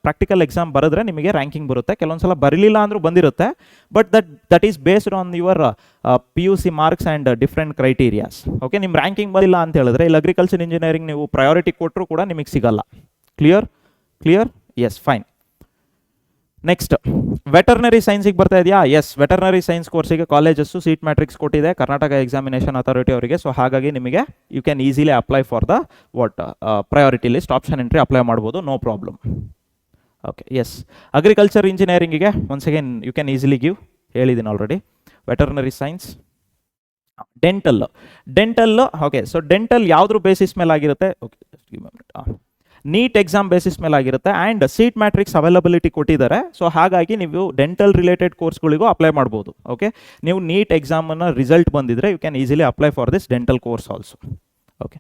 Speaker 1: ಪ್ರಾಕ್ಟಿಕಲ್ ಎಕ್ಸಾಮ್ ಬರೆದ್ರೆ ನಿಮಗೆ ರ್ಯಾಂಕಿಂಗ್ ಬರುತ್ತೆ. ಕೆಲವೊಂದು ಸಲ ಬರಲಿಲ್ಲ ಅಂದರೂ ಬಂದಿರುತ್ತೆ. But that is based on your PUC marks and different criterias. Okay, ನಿಮ್ಮ ರ್ಯಾಂಕಿಂಗ್ ಬಂದಿಲ್ಲ ಅಂತ ಹೇಳಿದ್ರೆ ಇಲ್ಲಿ ಅಗ್ರಿಕಲ್ಚರ್ ಇಂಜಿನಿಯರಿಂಗ್ ನೀವು ಪ್ರಯಾರಿಟಿ ಕೊಟ್ಟರು ಕೂಡ ನಿಮಗೆ ಸಿಗಲ್ಲ. Clear? Yes, fine. Next veterinary ಸೈನ್ಸಿಗೆ ಬರ್ತಾ ಇದೆಯಾ? ಎಸ್, ವೆಟರ್ನರಿ ಸೈನ್ಸ್ ಕೋರ್ಸಿಗೆ ಕಾಲೇಜಸ್ಸು ಸೀಟ್ ಮ್ಯಾಟ್ರಿಕ್ಸ್ ಕೊಟ್ಟಿದೆ ಕರ್ನಾಟಕ ಎಕ್ಸಾಮಿನೇಷನ್ ಅಥಾರಿಟಿ ಅವರಿಗೆ. ಸೊ ಹಾಗಾಗಿ ನಿಮಗೆ you can easily apply for the priority list, option entry apply ಮಾಡ್ಬೋದು, no problem. Okay, yes. Agriculture ಇಂಜಿನಿಯರಿಂಗಿಗೆ once again you can easily give, ಹೇಳಿದ್ದೀನಿ already. Veterinary science, dental okay. So dental ಯಾವುದ್ರ basis ಮೇಲೆ ಆಗಿರುತ್ತೆ? Okay, NEET exam basis ಮೇಲೆ ಆಗಿರುತ್ತೆ and seat matrix availability ಕೊಟ್ಟಿದ್ದಾರೆ. So ಹಾಗಾಗಿ ನೀವು ಡೆಂಟಲ್ ರಿಲೇಟೆಡ್ ಕೋರ್ಸ್ಗಳಿಗೂ ಅಪ್ಲೈ ಮಾಡ್ಬೋದು. ಓಕೆ, ನೀವು ನೀಟ್ ಎಕ್ಸಾಮನ್ನು ರಿಸಲ್ಟ್ ಬಂದಿದ್ರೆ you can easily apply for this dental course also. Okay,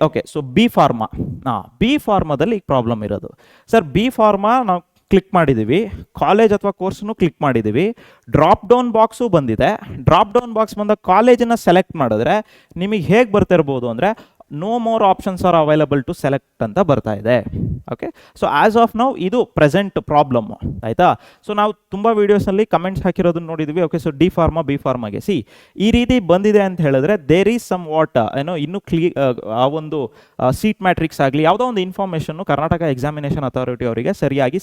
Speaker 1: okay. So B ಫಾರ್ಮಾದಲ್ಲಿ ಈಗ ಪ್ರಾಬ್ಲಮ್ ಇರೋದು. ಸರ್, ಬಿ ಫಾರ್ಮಾ ನಾವು ಕ್ಲಿಕ್ ಮಾಡಿದ್ದೀವಿ, ಕಾಲೇಜ್ ಅಥವಾ ಕೋರ್ಸ್ನು ಕ್ಲಿಕ್ ಮಾಡಿದ್ದೀವಿ, ಡ್ರಾಪ್ ಡೌನ್ ಬಾಕ್ಸು ಬಂದಿದೆ. ಡ್ರಾಪ್ ಡೌನ್ ಬಾಕ್ಸ್ ಬಂದ ಕಾಲೇಜನ್ನು ಸೆಲೆಕ್ಟ್ ಮಾಡಿದ್ರೆ ನಿಮಗೆ ಹೇಗೆ ಬರ್ತಿರ್ಬೋದು ಅಂದರೆ no more options are available to select ಅಂತ ಬರ್ತಾ ಇದೆ. Okay, so as of now ಇದು ಪ್ರೆಸೆಂಟ್ ಪ್ರಾಬ್ಲಮ್, ಆಯಿತಾ? ಸೊ ನಾವು ತುಂಬ ವೀಡಿಯೋಸ್ನಲ್ಲಿ ಕಮೆಂಟ್ಸ್ ಹಾಕಿರೋದನ್ನ ನೋಡಿದ್ವಿ. Okay, so D pharma B ಫಾರ್ಮಾಗೆ ಈ ರೀತಿ ಬಂದಿದೆ ಅಂತ ಹೇಳಿದ್ರೆ ದೇರ್ ಈಸ್ ಸಮ್ ವಾಟ್ ಇನ್ನೂ ಆ ಒಂದು ಸೀಟ್ ಮ್ಯಾಟ್ರಿಕ್ಸ್ ಆಗಲಿ ಯಾವುದೋ ಒಂದು ಇನ್ಫಾರ್ಮೇಷನ್ನು ಕರ್ನಾಟಕ ಎಕ್ಸಾಮಿನೇಷನ್ ಅಥಾರಿಟಿ ಅವರಿಗೆ ಸರಿಯಾಗಿ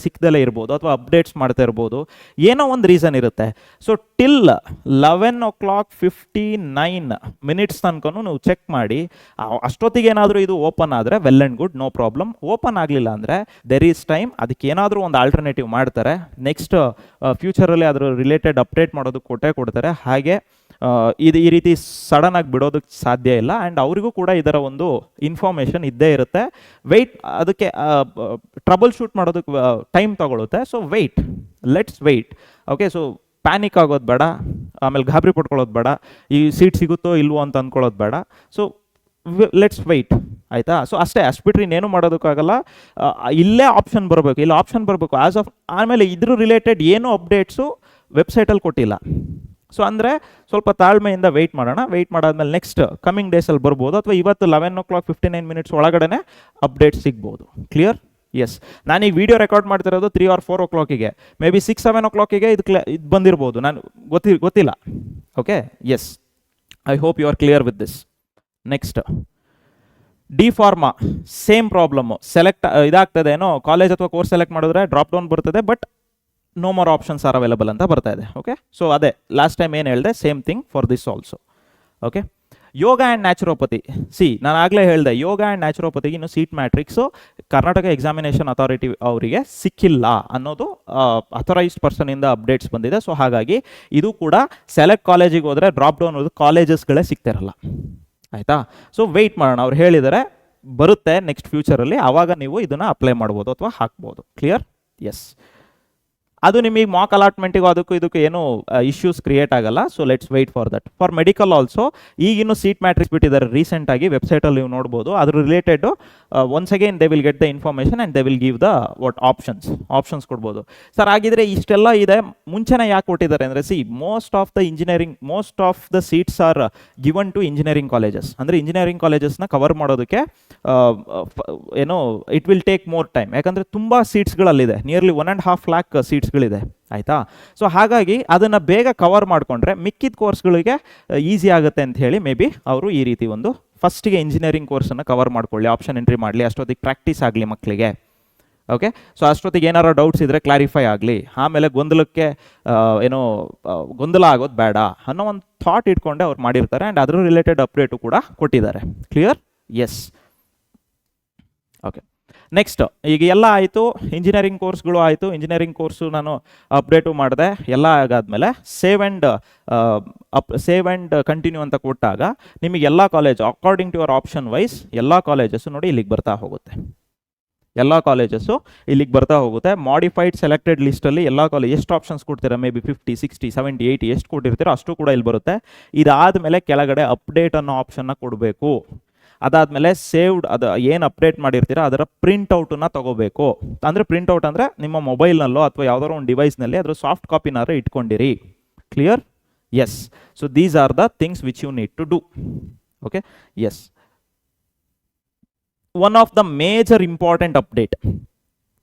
Speaker 1: ಸಿಕ್ಕದಲ್ಲೇ ಇರ್ಬೋದು, ಅಥವಾ ಅಪ್ಡೇಟ್ಸ್ ಮಾಡ್ತಾ ಇರ್ಬೋದು, ಏನೋ ಒಂದು ರೀಸನ್ ಇರುತ್ತೆ. ಸೊ ಟಿಲ್ 11:59 ತನಕ ನೀವು ಚೆಕ್ ಮಾಡಿ, ಅಷ್ಟೊತ್ತಿಗೆ ಏನಾದರೂ ಇದು ಓಪನ್ ಆದರೆ well and good, no problem. Open ಆಗಲಿಲ್ಲ ಅಂದರೆ ದೆರ್ ಈಸ್ ಟೈಮ್, ಅದಕ್ಕೆ ಏನಾದರೂ ಒಂದು ಆಲ್ಟರ್ನೇಟಿವ್ ಮಾಡ್ತಾರೆ. ನೆಕ್ಸ್ಟ್ ಫ್ಯೂಚರಲ್ಲಿ ಅದರ ರಿಲೇಟೆಡ್ ಅಪ್ಡೇಟ್ ಮಾಡೋದಕ್ಕೆ ಕೊಡ್ತಾರೆ. ಹಾಗೆ ಇದು ಈ ರೀತಿ ಸಡನ್ ಆಗಿ ಬಿಡೋದಕ್ಕೆ ಸಾಧ್ಯ ಇಲ್ಲ. ಆ್ಯಂಡ್ ಅವರಿಗೂ ಕೂಡ ಇದರ ಒಂದು ಇನ್ಫಾರ್ಮೇಷನ್ ಇದ್ದೇ ಇರುತ್ತೆ. ವೆಯ್ಟ್, ಅದಕ್ಕೆ ಟ್ರಬಲ್ ಶೂಟ್ ಮಾಡೋದಕ್ಕೆ ಟೈಮ್ ತಗೊಳುತ್ತೆ. So let's weight. Okay, so panic ಆಗೋದು ಬೇಡ, ಆಮೇಲೆ ಗಾಬರಿ ಪಡ್ಕೊಳ್ಳೋದು ಬೇಡ, ಈ ಸೀಟ್ ಸಿಗುತ್ತೋ ಇಲ್ವೋ ಅಂತ ಅಂದ್ಕೊಳ್ಳೋದು ಬೇಡ. ಸೊ ಲೆಟ್ಸ್ ವೆಯ್ಟ್, ಆಯಿತಾ? ಸೊ ಅಷ್ಟೇ, ಅಷ್ಟು ಬಿಟ್ಟರೆ ಇನ್ನೇನು ಮಾಡೋದಕ್ಕಾಗಲ್ಲ. ಇಲ್ಲೇ ಆಪ್ಷನ್ ಬರಬೇಕು ಆ್ಯಸ್ ಆಫ್. ಆಮೇಲೆ ಇದ್ರ ರಿಲೇಟೆಡ್ ಏನೂ ಅಪ್ಡೇಟ್ಸು ವೆಬ್ಸೈಟಲ್ಲಿ ಕೊಟ್ಟಿಲ್ಲ. ಸೊ ಅಂದರೆ ಸ್ವಲ್ಪ ತಾಳ್ಮೆಯಿಂದ ವೆಯ್ಟ್ ಮಾಡಾದ್ಮೇಲೆ ನೆಕ್ಸ್ಟ್ ಕಮಿಂಗ್ ಡೇಸಲ್ಲಿ ಬರ್ಬೋದು, ಅಥವಾ ಇವತ್ತು 11:59 ಒಳಗಡೆ ಅಪ್ಡೇಟ್ ಸಿಗ್ಬೋದು. ಕ್ಲಿಯರ್? ಎಸ್, ನಾನೀಗ ವಿಡಿಯೋ ರೆಕಾರ್ಡ್ ಮಾಡ್ತಿರೋದು 3 or 4 o'clock, may be 6-7 o'clock ಇದು ಬಂದಿರ್ಬೋದು, ನಾನು ಗೊತ್ತಿಲ್ಲ. Okay, yes, I hope you are clear with this. Next D pharma, same problem. Select ಇದಾಗ್ತದೆ ಏನೋ, ಕಾಲೇಜ್ ಅಥವಾ ಕೋರ್ಸ್ ಸೆಲೆಕ್ಟ್ ಮಾಡಿದ್ರೆ ಡ್ರಾಪ್ ಡೌನ್ ಬರ್ತದೆ, but no more options are available ಅಂತ ಬರ್ತಾ ಇದೆ. ಓಕೆ, ಸೊ ಅದೇ ಲಾಸ್ಟ್ ಟೈಮ್ ಏನು ಹೇಳಿದೆ, same thing for this also. Okay, yoga and naturopathy. ನಾನು ಆಗಲೇ ಹೇಳಿದೆ, ಯೋಗ ಆ್ಯಂಡ್ ನ್ಯಾಚುರೋಪತಿಗೆ ಇನ್ನು seat matrix Karnataka examination authority ಅವರಿಗೆ ಸಿಕ್ಕಿಲ್ಲ ಅನ್ನೋದು ಅಥರೈಸ್ಡ್ ಪರ್ಸನಿಂದ ಅಪ್ಡೇಟ್ಸ್ ಬಂದಿದೆ. ಸೊ ಹಾಗಾಗಿ ಇದು ಕೂಡ ಸೆಲೆಕ್ಟ್ ಕಾಲೇಜಿಗೆ ಹೋದರೆ ಡ್ರಾಪ್ ಡೌನ್ ಕಾಲೇಜಸ್ಗಳೇ ಸಿಗ್ತಿರಲ್ಲ, ಆಯಿತಾ? ಸೊ ವೆಯ್ಟ್ ಮಾಡೋಣ, ಅವ್ರು ಹೇಳಿದರೆ ಬರುತ್ತೆ ನೆಕ್ಸ್ಟ್ ಫ್ಯೂಚರಲ್ಲಿ, ಆವಾಗ ನೀವು ಇದನ್ನು ಅಪ್ಲೈ ಮಾಡ್ಬೋದು ಅಥವಾ ಹಾಕ್ಬೋದು. ಕ್ಲಿಯರ್? ಎಸ್, ಅದು ನಿಮಗೆ ಮಾಕ್ ಅಲಾಟ್ಮೆಂಟಿಗೂ ಅದಕ್ಕೂ ಇದಕ್ಕೂ ಏನು ಇಶ್ಯೂಸ್ ಕ್ರಿಯೇಟ್ ಆಗಲ್ಲ. So let's wait for that. For medical also ಈಗಿನ್ನೂ ಸೀಟ್ ಮ್ಯಾಟ್ರಿಕ್ಸ್ ಬಿಟ್ಟಿದ್ದಾರೆ ರೀಸೆಂಟಾಗಿ, ವೆಬ್ಸೈಟಲ್ಲಿ ನೀವು ನೋಡ್ಬೋದು. ಅದ್ರ related once again they will get the information and they will give the options ಕೊಡ್ಬೋದು. ಸರ್, ಆಗಿದ್ರೆ ಇಷ್ಟೆಲ್ಲ ಇದೆ, ಮುಂಚೆನೇ ಯಾಕೆ ಕೊಟ್ಟಿದ್ದಾರೆ ಅಂದರೆ most of the seats are given to engineering colleges. ಅಂದರೆ ಇಂಜಿನಿಯರಿಂಗ್ ಕಾಲೇಜಸ್ನ ಕವರ್ ಮಾಡೋದಕ್ಕೆ it will take more time, ಯಾಕಂದರೆ ತುಂಬ ಸೀಟ್ಸ್ಗಳಲ್ಲಿದೆ, ನಿಯರ್ಲಿ 1.5 lakh ಸೀಟ್ಸ್ಗಳಿದೆ, ಆಯಿತಾ? ಸೊ ಹಾಗಾಗಿ ಅದನ್ನು ಬೇಗ ಕವರ್ ಮಾಡಿಕೊಂಡ್ರೆ ಮಿಕ್ಕಿದ ಕೋರ್ಸ್ಗಳಿಗೆ ಈಸಿ ಆಗುತ್ತೆ ಅಂತ ಹೇಳಿ ಮೇ ಬಿ ಅವರು ಈ ರೀತಿ ಒಂದು ಫಸ್ಟಿಗೆ ಇಂಜಿನಿಯರಿಂಗ್ ಕೋರ್ಸನ್ನು ಕವರ್ ಮಾಡ್ಕೊಳ್ಳಿ, ಆಪ್ಷನ್ ಎಂಟ್ರಿ ಮಾಡಲಿ, ಅಷ್ಟೊತ್ತಿಗೆ ಪ್ರಾಕ್ಟೀಸ್ ಆಗಲಿ ಮಕ್ಕಳಿಗೆ. ಓಕೆ, ಸೊ ಅಷ್ಟೊತ್ತಿಗೆ ಏನಾರು ಡೌಟ್ಸ್ ಇದ್ದರೆ ಕ್ಲಾರಿಫೈ ಆಗಲಿ, ಆಮೇಲೆ ಗೊಂದಲ ಆಗೋದು ಬೇಡ ಅನ್ನೋ ಒಂದು ಥಾಟ್ ಇಟ್ಕೊಂಡೆ ಅವ್ರು ಮಾಡಿರ್ತಾರೆ. ಆ್ಯಂಡ್ ಅದ್ರ ರಿಲೇಟೆಡ್ ಅಪ್ಡೇಟು ಕೂಡ ಕೊಟ್ಟಿದ್ದಾರೆ. ಕ್ಲಿಯರ್? ಎಸ್. ಓಕೆ, ನೆಕ್ಸ್ಟ್ ಈಗ ಎಲ್ಲ ಆಯಿತು, ಇಂಜಿನಿಯರಿಂಗ್ ಕೋರ್ಸ್ಗಳು ಆಯಿತು. ಇಂಜಿನಿಯರಿಂಗ್ ಕೋರ್ಸು ನಾನು ಅಪ್ಡೇಟು ಮಾಡಿದೆ, ಎಲ್ಲ ಆಗಾದ್ಮೇಲೆ ಸೇವ್ ಆ್ಯಂಡ್ ಕಂಟಿನ್ಯೂ ಅಂತ ಕೊಟ್ಟಾಗ ನಿಮಗೆ ಎಲ್ಲ college according to your option wise ಎಲ್ಲ ಕಾಲೇಜಸ್ಸು ನೋಡಿ ಇಲ್ಲಿಗೆ ಬರ್ತಾ ಹೋಗುತ್ತೆ. ಮಾಡಿಫೈಡ್ ಸೆಲೆಕ್ಟೆಡ್ ಲಿಸ್ಟಲ್ಲಿ ಎಲ್ಲ ಕಾಲೇಜ್ ಎಷ್ಟು ಆಪ್ಷನ್ಸ್ ಕೊಡ್ತೀರಾ, ಮೇ ಬಿ 50, 60, 70, 80 ಎಷ್ಟು ಕೊಟ್ಟಿರ್ತೀರೋ ಅಷ್ಟು ಕೂಡ ಇಲ್ಲಿ ಬರುತ್ತೆ. ಇದಾದಮೇಲೆ ಕೆಳಗಡೆ ಅಪ್ಡೇಟ್ ಅನ್ನೋ ಆಪ್ಷನ್ನ ಕೊಡಬೇಕು. ಅದಾದಮೇಲೆ ಸೇವ್ಡ್, ಅದು ಏನು ಅಪ್ಡೇಟ್ ಮಾಡಿರ್ತೀರೋ ಅದರ ಪ್ರಿಂಟೌಟನ್ನು ತಗೋಬೇಕು. ಅಂದರೆ ಪ್ರಿಂಟೌಟ್ ಅಂದರೆ ನಿಮ್ಮ ಮೊಬೈಲ್ನಲ್ಲೋ ಅಥವಾ ಯಾವುದಾದ್ರು ಒಂದು ಡಿವೈಸ್ನಲ್ಲಿ ಅದರ ಸಾಫ್ಟ್ ಕಾಪಿನಾರು ಇಟ್ಕೊಂಡಿರಿ. Clear? Yes. So these are the things which you need to do. Okay, yes. One of the major important update,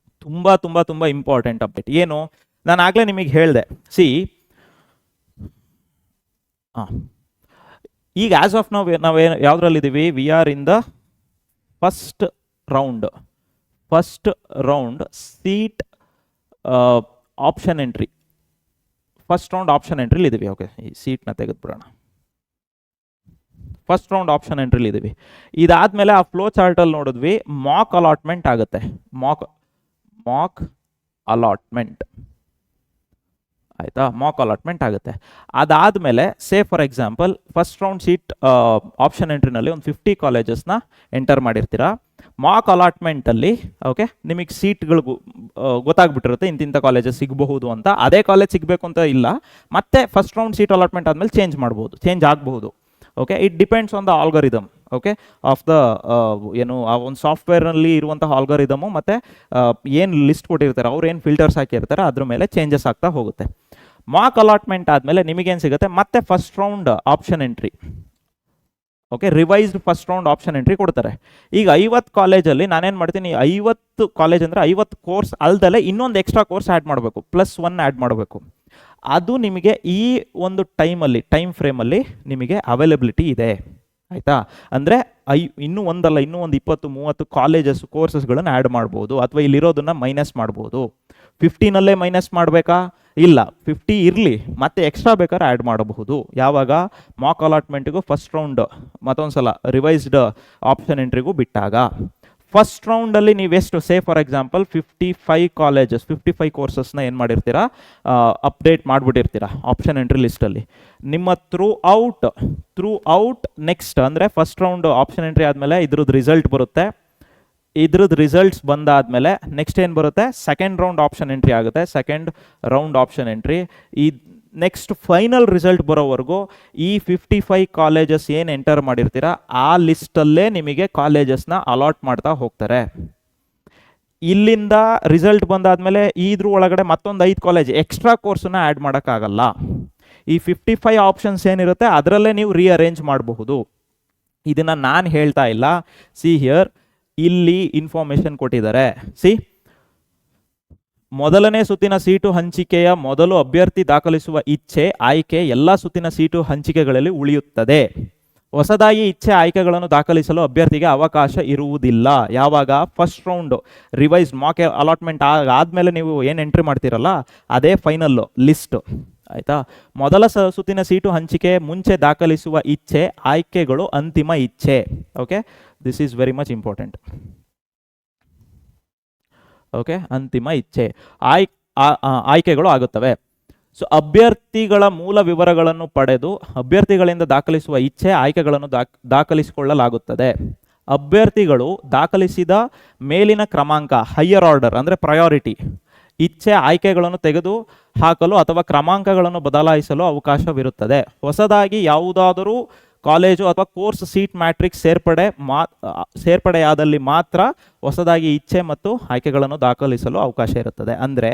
Speaker 1: ತುಂಬ ಇಂಪಾರ್ಟೆಂಟ್ ಅಪ್ಡೇಟ್ ಏನು, ನಾನು ಆಗಲೇ ನಿಮಗೆ ಹೇಳಿದೆ. ಈಗ ಆಸ್ ಆಫ್ ನಾವು ಯಾವುದ್ರಲ್ಲಿದ್ದೀವಿ, we are in the first first round seat option entry, first round option ಎಂಟ್ರಿಲಿ ಇದೀವಿ. ಓಕೆ, ಈ ಸೀಟ್ನ ತೆಗೆದುಬಿಡೋಣ. ಫಸ್ಟ್ ರೌಂಡ್ ಆಪ್ಷನ್ ಎಂಟ್ರಿಲಿ ಇದೀವಿ. ಇದಾದ್ಮೇಲೆ ಆ ಫ್ಲೋ ಚಾರ್ಟಲ್ಲಿ ನೋಡಿದ್ವಿ ಮಾಕ್ ಅಲಾಟ್ಮೆಂಟ್ ಆಗುತ್ತೆ. ಮಾಕ್ ಅಲಾಟ್ಮೆಂಟ್ ಆಯ್ತಾ, ಮಾಕ್ ಅಲಾಟ್ಮೆಂಟ್ ಆಗುತ್ತೆ. ಅದಾದಮೇಲೆ say for example first round seat option ಎಂಟ್ರಿನಲ್ಲಿ ಒಂದು 50 ಕಾಲೇಜಸ್ನ ಎಂಟರ್ ಮಾಡಿರ್ತೀರಾ. ಮಾಕ್ ಅಲಾಟ್ಮೆಂಟಲ್ಲಿ ಓಕೆ ನಿಮಗೆ ಸೀಟ್ಗಳು ಗೊತ್ತಾಗ್ಬಿಟ್ಟಿರುತ್ತೆ ಇಂತಿಂಥ ಕಾಲೇಜಸ್ ಸಿಗಬಹುದು ಅಂತ. ಅದೇ ಕಾಲೇಜ್ ಸಿಗಬೇಕು ಅಂತ ಇಲ್ಲ, ಮತ್ತೆ ಫಸ್ಟ್ ರೌಂಡ್ ಸೀಟ್ ಅಲಾಟ್ಮೆಂಟ್ ಆದಮೇಲೆ ಚೇಂಜ್ ಆಗಬಹುದು. Okay, it depends on the algorithm okay of the ಏನು ಆ ಒಂದು ಸಾಫ್ಟ್ವೇರ್ನಲ್ಲಿ ಇರುವಂತಹ ಆಲ್ಗರಿದಮು ಮತ್ತು ಏನು ಲಿಸ್ಟ್ ಕೊಟ್ಟಿರ್ತಾರೆ, ಅವ್ರು ಏನು ಫಿಲ್ಟರ್ಸ್ ಹಾಕಿರ್ತಾರೆ ಅದ್ರ ಮೇಲೆ ಚೇಂಜಸ್ ಆಗ್ತಾ ಹೋಗುತ್ತೆ. ಮಾಕ್ ಅಲಾಟ್ಮೆಂಟ್ ಆದಮೇಲೆ ನಿಮಗೇನು ಸಿಗುತ್ತೆ, ಮತ್ತೆ first round option entry okay revised first round option entry ಕೊಡ್ತಾರೆ. ಈಗ 50 ಕಾಲೇಜಲ್ಲಿ ನಾನೇನು ಮಾಡ್ತೀನಿ, 50 ಕಾಲೇಜ್ ಅಂದರೆ 50 ಕೋರ್ಸ್ ಅಲ್ದಲ್ಲೇ ಇನ್ನೊಂದು ಎಕ್ಸ್ಟ್ರಾ ಕೋರ್ಸ್ ಆ್ಯಡ್ ಮಾಡಬೇಕು, +1 ಆ್ಯಡ್ ಮಾಡಬೇಕು. ಅದು ನಿಮಗೆ ಈ ಒಂದು ಟೈಮ್ ಫ್ರೇಮಲ್ಲಿ ನಿಮಗೆ ಅವೈಲಬಿಲಿಟಿ ಇದೆ ಆಯಿತಾ. ಅಂದರೆ ಇನ್ನೂ ಒಂದು 20-30 ಕಾಲೇಜಸ್ ಕೋರ್ಸಸ್ಗಳನ್ನು ಆ್ಯಡ್ ಮಾಡ್ಬೋದು, ಅಥವಾ ಇಲ್ಲಿರೋದನ್ನು ಮೈನಸ್ ಮಾಡ್ಬೋದು. 15ನಲ್ಲೇ ಮೈನಸ್ ಮಾಡಬೇಕಾ, ಇಲ್ಲ 50 ಇರಲಿ, ಮತ್ತೆ ಎಕ್ಸ್ಟ್ರಾ ಬೇಕಾದ್ರೆ ಆ್ಯಡ್ ಮಾಡಬಹುದು. ಯಾವಾಗ ಮಾಕ್ ಅಲಾಟ್ಮೆಂಟಿಗೂ ಫಸ್ಟ್ ರೌಂಡ್ ಮತ್ತೊಂದು ಸಲ ರಿವೈಸ್ಡ್ ಆಪ್ಷನ್ ಎಂಟ್ರಿಗೂ ಬಿಟ್ಟಾಗ. ಫಸ್ಟ್ ರೌಂಡಲ್ಲಿ ನೀವೆಷ್ಟು ಸೇ ಫಾರ್ ಎಕ್ಸಾಂಪಲ್ 55 ಕಾಲೇಜಸ್ 55 ಕೋರ್ಸಸ್ನ ಏನು ಮಾಡಿರ್ತೀರಾ, ಅಪ್ಡೇಟ್ ಮಾಡಿಬಿಟ್ಟಿರ್ತೀರಾ ಆಪ್ಷನ್ ಎಂಟ್ರಿ ಲಿಸ್ಟಲ್ಲಿ. ನಿಮ್ಮ ಥ್ರೂ ಔಟ್ ನೆಕ್ಸ್ಟ್ ಅಂದರೆ ಫಸ್ಟ್ ರೌಂಡ್ ಆಪ್ಷನ್ ಎಂಟ್ರಿ ಆದಮೇಲೆ ಇದ್ರದ್ದು ರಿಸಲ್ಟ್ ಬರುತ್ತೆ. ಇದ್ರದ್ದು ರಿಸಲ್ಟ್ಸ್ ಬಂದಾದಮೇಲೆ ನೆಕ್ಸ್ಟ್ ಏನು ಬರುತ್ತೆ, ಸೆಕೆಂಡ್ ರೌಂಡ್ ಆಪ್ಷನ್ ಎಂಟ್ರಿ ಆಗುತ್ತೆ. ಸೆಕೆಂಡ್ ರೌಂಡ್ ಆಪ್ಷನ್ ಎಂಟ್ರಿ ಈ ನೆಕ್ಸ್ಟ್ ಫೈನಲ್ ರಿಸಲ್ಟ್ ಬರೋವರೆಗೂ ಈ 55 ಕಾಲೇಜಸ್ ಏನು ಎಂಟರ್ ಮಾಡಿರ್ತೀರಾ ಆ ಲಿಸ್ಟಲ್ಲೇ ನಿಮಗೆ ಕಾಲೇಜಸ್ನ ಅಲಾಟ್ ಮಾಡ್ತಾ ಹೋಗ್ತಾರೆ. ಇಲ್ಲಿಂದ ರಿಸಲ್ಟ್ ಬಂದಾದಮೇಲೆ ಇದ್ರ ಒಳಗಡೆ ಮತ್ತೊಂದು 5 ಕಾಲೇಜ್ ಎಕ್ಸ್ಟ್ರಾ ಕೋರ್ಸನ್ನ ಆ್ಯಡ್ ಮಾಡೋಕ್ಕಾಗಲ್ಲ. ಈ 55 ಆಪ್ಷನ್ಸ್ ಏನಿರುತ್ತೆ ಅದರಲ್ಲೇ ನೀವು ರೀಅರೇಂಜ್ ಮಾಡಬಹುದು. ಇದನ್ನು ನಾನು ಹೇಳ್ತಾ ಇಲ್ಲ, ಸಿ ಹಿಯರ್ ಇಲ್ಲಿ ಇನ್ಫಾರ್ಮೇಷನ್ ಕೊಟ್ಟಿದ್ದಾರೆ. ಸಿ, ಮೊದಲನೇ ಸುತ್ತಿನ ಸೀಟು ಹಂಚಿಕೆಯ ಮೊದಲು ಅಭ್ಯರ್ಥಿ ದಾಖಲಿಸುವ ಇಚ್ಛೆ ಆಯ್ಕೆ ಎಲ್ಲ ಸುತ್ತಿನ ಸೀಟು ಹಂಚಿಕೆಗಳಲ್ಲಿ ಉಳಿಯುತ್ತದೆ. ಹೊಸದಾಗಿ ಇಚ್ಛೆ ಆಯ್ಕೆಗಳನ್ನು ದಾಖಲಿಸಲು ಅಭ್ಯರ್ಥಿಗೆ ಅವಕಾಶ ಇರುವುದಿಲ್ಲ. ಯಾವಾಗ first round revise Mach allotment ಆದಮೇಲೆ ನೀವು ಏನು ಎಂಟ್ರಿ ಮಾಡ್ತೀರಲ್ಲ ಅದೇ ಫೈನಲ್ಲು ಲಿಸ್ಟ್ ಆಯಿತಾ. ಮೊದಲ ಸುತ್ತಿನ ಸೀಟು ಹಂಚಿಕೆ ಮುಂಚೆ ದಾಖಲಿಸುವ ಇಚ್ಛೆ ಆಯ್ಕೆಗಳು ಅಂತಿಮ ಇಚ್ಛೆ. Okay, this is very much important. Okay, ಅಂತಿಮ ಇಚ್ಛೆ ಆಯ್ಕೆಗಳು ಆಗುತ್ತವೆ. ಸೊ ಅಭ್ಯರ್ಥಿಗಳ ಮೂಲ ವಿವರಗಳನ್ನು ಪಡೆದು ಅಭ್ಯರ್ಥಿಗಳಿಂದ ದಾಖಲಿಸುವ ಇಚ್ಛೆ ಆಯ್ಕೆಗಳನ್ನು ದಾಖಲಿಸಿಕೊಳ್ಳಲಾಗುತ್ತದೆ. ಅಭ್ಯರ್ಥಿಗಳು ದಾಖಲಿಸಿದ ಮೇಲಿನ ಕ್ರಮಾಂಕ ಹೈಯರ್ ಆರ್ಡರ್ ಅಂದರೆ ಪ್ರಯಾರಿಟಿ ಇಚ್ಛೆ ಆಯ್ಕೆಗಳನ್ನು ತೆಗೆದು ಹಾಕಲು ಅಥವಾ ಕ್ರಮಾಂಕಗಳನ್ನು ಬದಲಾಯಿಸಲು ಅವಕಾಶವಿರುತ್ತದೆ. ಹೊಸದಾಗಿ ಯಾವುದಾದರೂ ಕಾಲೇಜು ಅಥವಾ ಕೋರ್ಸ್ ಸೀಟ್ ಮ್ಯಾಟ್ರಿಕ್ಸ್ ಸೇರ್ಪಡೆಯಾದಲ್ಲಿ ಮಾತ್ರ ಹೊಸದಾಗಿ ಇಚ್ಛೆ ಮತ್ತು ಆಯ್ಕೆಗಳನ್ನು ದಾಖಲಿಸಲು ಅವಕಾಶ ಇರುತ್ತದೆ. ಅಂದರೆ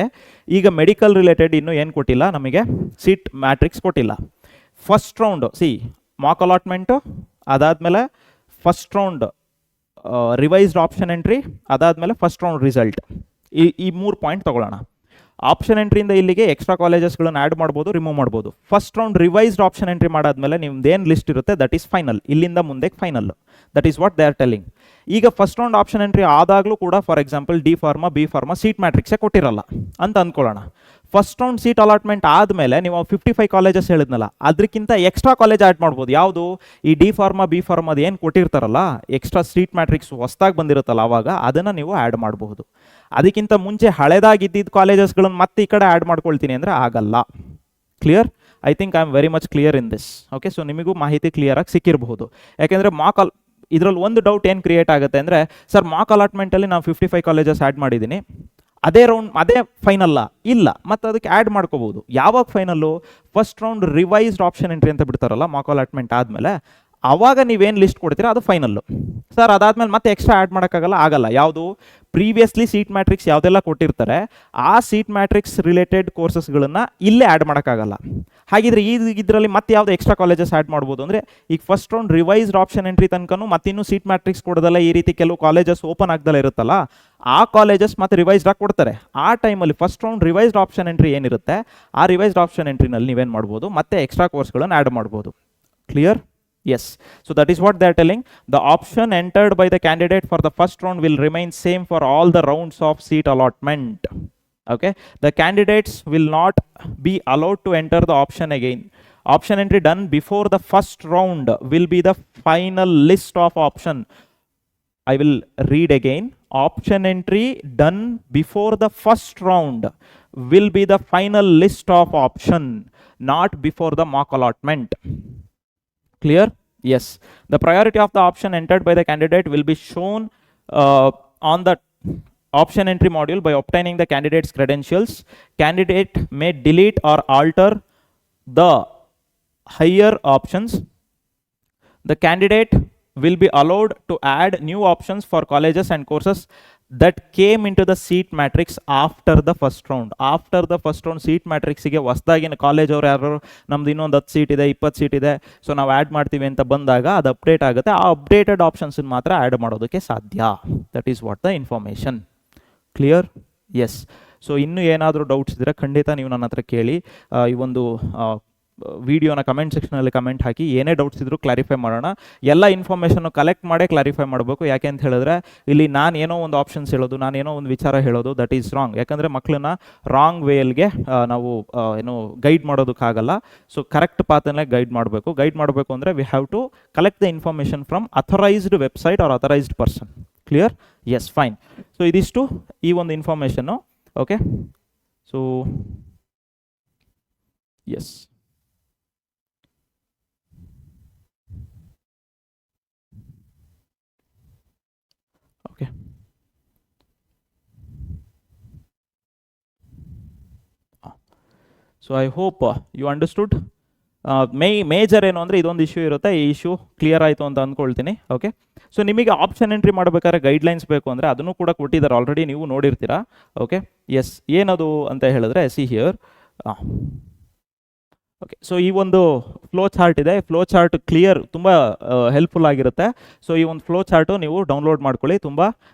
Speaker 1: ಈಗ ಮೆಡಿಕಲ್ ರಿಲೇಟೆಡ್ ಇನ್ನೂ ಏನು ಕೊಟ್ಟಿಲ್ಲ, ನಮಗೆ ಸೀಟ್ ಮ್ಯಾಟ್ರಿಕ್ಸ್ ಕೊಟ್ಟಿಲ್ಲ. ಫಸ್ಟ್ ರೌಂಡು ಮಾಕ್ ಅಲಾಟ್ಮೆಂಟು, ಅದಾದಮೇಲೆ first round revised option entry, ಅದಾದಮೇಲೆ ಫಸ್ಟ್ ರೌಂಡ್ ರಿಸಲ್ಟ್. ಈ 3 ಪಾಯಿಂಟ್ ತೊಗೊಳ್ಳೋಣ. ಆಪ್ಷನ್ ಎಂಟ್ರಿಯಿಂದ ಇಲ್ಲಿಗೆ ಎಕ್ಸ್ಟ್ರಾ ಕಾಲೇಜಸ್ಗಳನ್ನು ಆ್ಯಡ್ ಮಾಡ್ಬೋದು, ರಿಮೂವ್ ಮಾಡ್ಬೋದು. First round revised option entry ಮಾಡಾದ್ಮೇಲೆ ನಿಮ್ದೇನು ಲಿಸ್ಟ್ ಇರುತ್ತೆ ದಟ್ ಈಸ್ ಫೈನಲ್, ಇಲ್ಲಿಂದ ಮುಂದೆ final. That is what they are telling. ಈಗ ಫಸ್ಟ್ ರೌಂಡ್ ಆಪ್ಷನ್ ಎಂಟ್ರಿ ಆದಾಗಲೂ ಕೂಡ for example D pharma B pharma seat ಮ್ಯಾಟ್ರಿಕ್ಸೇ ಕೊಟ್ಟಿರಲ್ಲ ಅಂತ ಅಂದ್ಕೊಳ್ಳೋಣ. ಫಸ್ಟ್ ರೌಂಡ್ ಸೀಟ್ ಅಲಾಟ್ಮೆಂಟ್ ಆದಮೇಲೆ ನೀವು 55 ಕಾಲೇಜಸ್ ಹೇಳಿದ್ನಲ್ಲ ಅದಕ್ಕಿಂತ ಎಕ್ಸ್ಟ್ರಾ ಕಾಲೇಜ್ ಆ್ಯಡ್ ಮಾಡ್ಬೋದು. ಯಾವುದು, ಈ ಡಿ ಫಾರ್ಮಾ ಬಿ ಫಾರ್ಮಾದ ಏನು ಕೊಟ್ಟಿರ್ತಾರಲ್ಲ ಎಕ್ಸ್ಟ್ರಾ ಸೀಟ್ ಮ್ಯಾಟ್ರಿಕ್ಸ್ ಹೊಸದಾಗಿ ಬಂದಿರುತ್ತಲ್ಲ ಆವಾಗ ಅದನ್ನು ನೀವು ಆ್ಯಡ್ ಮಾಡಬಹುದು. ಅದಕ್ಕಿಂತ ಮುಂಚೆ ಹಳೆದಾಗಿದ್ದಿದ್ದು ಕಾಲೇಜಸ್ಗಳನ್ನು ಮತ್ತೆ ಈ ಕಡೆ ಆ್ಯಡ್ ಮಾಡ್ಕೊಳ್ತೀನಿ ಅಂದರೆ ಆಗಲ್ಲ. Clear? I think I am very much clear in this. Okay, so ನಿಮಗೂ ಮಾಹಿತಿ ಕ್ಲಿಯರಾಗಿ ಸಿಕ್ಕಿರಬಹುದು. ಯಾಕೆಂದರೆ ಇದರಲ್ಲಿ ಒಂದು ಡೌಟ್ ಏನು ಕ್ರಿಯೇಟ್ ಆಗುತ್ತೆ ಅಂದರೆ, ಸರ್ ಮಾಕ್ ಅಲಾಟ್ಮೆಂಟಲ್ಲಿ ನಾವು 55 ಕಾಲೇಜಸ್ ಆ್ಯಡ್ ಮಾಡಿದ್ದೀನಿ, ಅದೇ ಫೈನಲ್ಲ ಇಲ್ಲ, ಮತ್ತು ಅದಕ್ಕೆ ಆ್ಯಡ್ ಮಾಡ್ಕೋಬಹುದು. ಯಾವಾಗ final? First round revised option entry ಅಂತ ಬಿಡ್ತಾರಲ್ಲ ಮಾಕ್ ಅಲಾಟ್ಮೆಂಟ್ ಆದಮೇಲೆ, ಆವಾಗ ನೀವೇನು ಲಿಸ್ಟ್ ಕೊಡ್ತೀರಾ ಅದು ಫೈನಲ್ಲು. ಸರ್ ಅದಾದಮೇಲೆ ಮತ್ತೆ ಎಕ್ಸ್ಟ್ರಾ ಆ್ಯಡ್ ಮಾಡೋಕ್ಕಾಗಲ್ಲ. ಯಾವುದು, ಪ್ರೀವಿಯಸ್ಲಿ ಸೀಟ್ ಮ್ಯಾಟ್ರಿಕ್ಸ್ ಯಾವುದೆಲ್ಲ ಕೊಟ್ಟಿರ್ತಾರೆ ಆ ಸೀಟ್ ಮ್ಯಾಟ್ರಿಕ್ಸ್ ರಿಲೇಟೆಡ್ ಕೋರ್ಸಸ್ಗಳನ್ನು ಇಲ್ಲೇ ಆ್ಯಡ್ ಮಾಡೋಕ್ಕಾಗಲ್ಲ. ಹಾಗಿದ್ರೆ ಇದರಲ್ಲಿ ಮತ್ತೆ ಯಾವುದು ಎಕ್ಸ್ಟ್ರಾ ಕಾಲೇಜಸ್ ಆ್ಯಡ್ ಮಾಡ್ಬೋದು ಅಂದರೆ, ಈಗ first round revised option entry ತನಕನೂ ಮತ್ತಿನ್ನೂ ಸೀಟ್ ಮ್ಯಾಟ್ರಿಕ್ಸ್ ಕೊಡೋದಲ್ಲ, ಈ ರೀತಿ ಕೆಲವು ಕಾಲೇಜಸ್ ಓಪನ್ ಆಗ್ದಲ್ಲ ಇರುತ್ತಲ್ಲ ಆ ಕಾಲೇಜಸ್ ಮತ್ತೆ ರಿವೈಸ್ಡ್ ಆಗಿ ಕೊಡ್ತಾರೆ. ಆ ಟೈಮಲ್ಲಿ first round revised option entry ಏನಿರುತ್ತೆ ಆ ರಿವೈಸ್ಡ್ ಆಪ್ಷನ್ ಎಂಟ್ರಿನಲ್ಲಿ ನೀವೇನು ಮಾಡ್ಬೋದು, ಮತ್ತೆ ಎಕ್ಸ್ಟ್ರಾ ಕೋರ್ಸ್ಗಳನ್ನು ಆ್ಯಡ್ ಮಾಡ್ಬೋದು. Clear? Yes, so that is what they are telling. The option entered by the candidate for the first round will remain same for all the rounds of seat allotment. Okay, the candidates will not be allowed to enter the option again. Option entry done before the first round will be the final list of option. I will read again. Option entry done before the first round will be the final list of option, not before the mock allotment. Clear? Yes. The priority of the option entered by the candidate will be shown on the option entry module by obtaining the candidate's credentials. Candidate may delete or alter the higher options. The candidate will be allowed to add new options for colleges and courses that came into the seat matrix after the first round. After the first round seat matrix ಗೆ ಹೊಸದಾಗಿನ college ಅವರು ಯಾರು ನಮ್ದು ಇನ್ನೊಂದು 10 seat ಇದೆ 20 seat ಇದೆ so ನಾವು add ಮಾಡ್ತೀವಿ ಅಂತ ಬಂದಾಗ ಅದು ಅಪ್ಡೇಟ್ ಆಗುತ್ತೆ. ಆ ಅಪ್ಡೇಟೆಡ್ ಆಪ್ಷನ್ಸ್ ಮಾತ್ರ ಆ್ಯಡ್ ಮಾಡೋದಕ್ಕೆ ಸಾಧ್ಯ. That is what the information. Clear? Yes. So ಇನ್ನೂ ಏನಾದರೂ ಡೌಟ್ಸ್ ಇದ್ದರೆ ಖಂಡಿತ ನೀವು ನನ್ನ ಹತ್ರ ಕೇಳಿ. ಈ ಒಂದು ವಿಡಿಯೋನ ಕಮೆಂಟ್ ಸೆಕ್ಷನಲ್ಲಿ ಕಮೆಂಟ್ ಹಾಕಿ. ಏನೇ ಡೌಟ್ಸ್ ಇದ್ದರೂ ಕ್ಲಾರಿಫೈ ಮಾಡೋಣ. ಎಲ್ಲ ಇನ್ಫಾರ್ಮೇಷನ್ನು ಕಲೆಕ್ಟ್ ಮಾಡೇ ಕ್ಲಾರಿಫೈ ಮಾಡಬೇಕು. ಯಾಕೆ ಅಂತ ಹೇಳಿದ್ರೆ ಇಲ್ಲಿ ನಾನು ಏನೋ ಒಂದು ಆಪ್ಷನ್ಸ್ ಹೇಳೋದು, ನಾನು ಏನೋ ಒಂದು ವಿಚಾರ ಹೇಳೋದು, ದಟ್ ಈಸ್ ರಾಂಗ್. ಯಾಕಂದರೆ ಮಕ್ಕಳನ್ನ ರಾಂಗ್ ವೇಲ್ಗೆ ನಾವು ಏನು ಗೈಡ್ ಮಾಡೋದಕ್ಕಾಗಲ್ಲ. ಸೊ ಕರೆಕ್ಟ್ ಪಾತಲ್ಲೇ ಗೈಡ್ ಮಾಡಬೇಕು. ಗೈಡ್ ಮಾಡಬೇಕು ಅಂದರೆ we have to collect the information from authorised website or authorised person. Clear? Yes, fine. So ಇದಿಷ್ಟು ಈ ಒಂದು information. Okay, so yes. Okay. So I hope you understood. Major ಏನು ಅಂದರೆ ಇದೊಂದು ಇಶ್ಯೂ ಇರುತ್ತೆ. ಈ ಇಶ್ಯೂ ಕ್ಲಿಯರ್ ಆಯಿತು ಅಂತ ಅಂದ್ಕೊಳ್ತೀನಿ. ಓಕೆ, ಸೊ ನಿಮಗೆ ಆಪ್ಷನ್ ಎಂಟ್ರಿ ಮಾಡಬೇಕಾದ್ರೆ ಗೈಡ್ಲೈನ್ಸ್ ಬೇಕು ಅಂದರೆ ಅದನ್ನು ಕೂಡ ಕೊಟ್ಟಿದ್ದಾರೆ, ಆಲ್ರೆಡಿ ನೀವು ನೋಡಿರ್ತೀರಾ. Okay, yes. ಏನದು ಅಂತ ಹೇಳಿದ್ರೆ ಸಿ ಹಿಯರ್. ಓಕೆ, ಸೊ ಈ ಒಂದು ಫ್ಲೋ ಚಾರ್ಟ್ ಇದೆ. ಫ್ಲೋ ಚಾರ್ಟ್ ಕ್ಲಿಯರ್ ತುಂಬ ಹೆಲ್ಪ್ಫುಲ್ ಆಗಿರುತ್ತೆ. ಸೊ ಈ ಒಂದು ಫ್ಲೋ ಚಾರ್ಟು ನೀವು ಡೌನ್ಲೋಡ್ ಮಾಡ್ಕೊಳ್ಳಿ, ತುಂಬ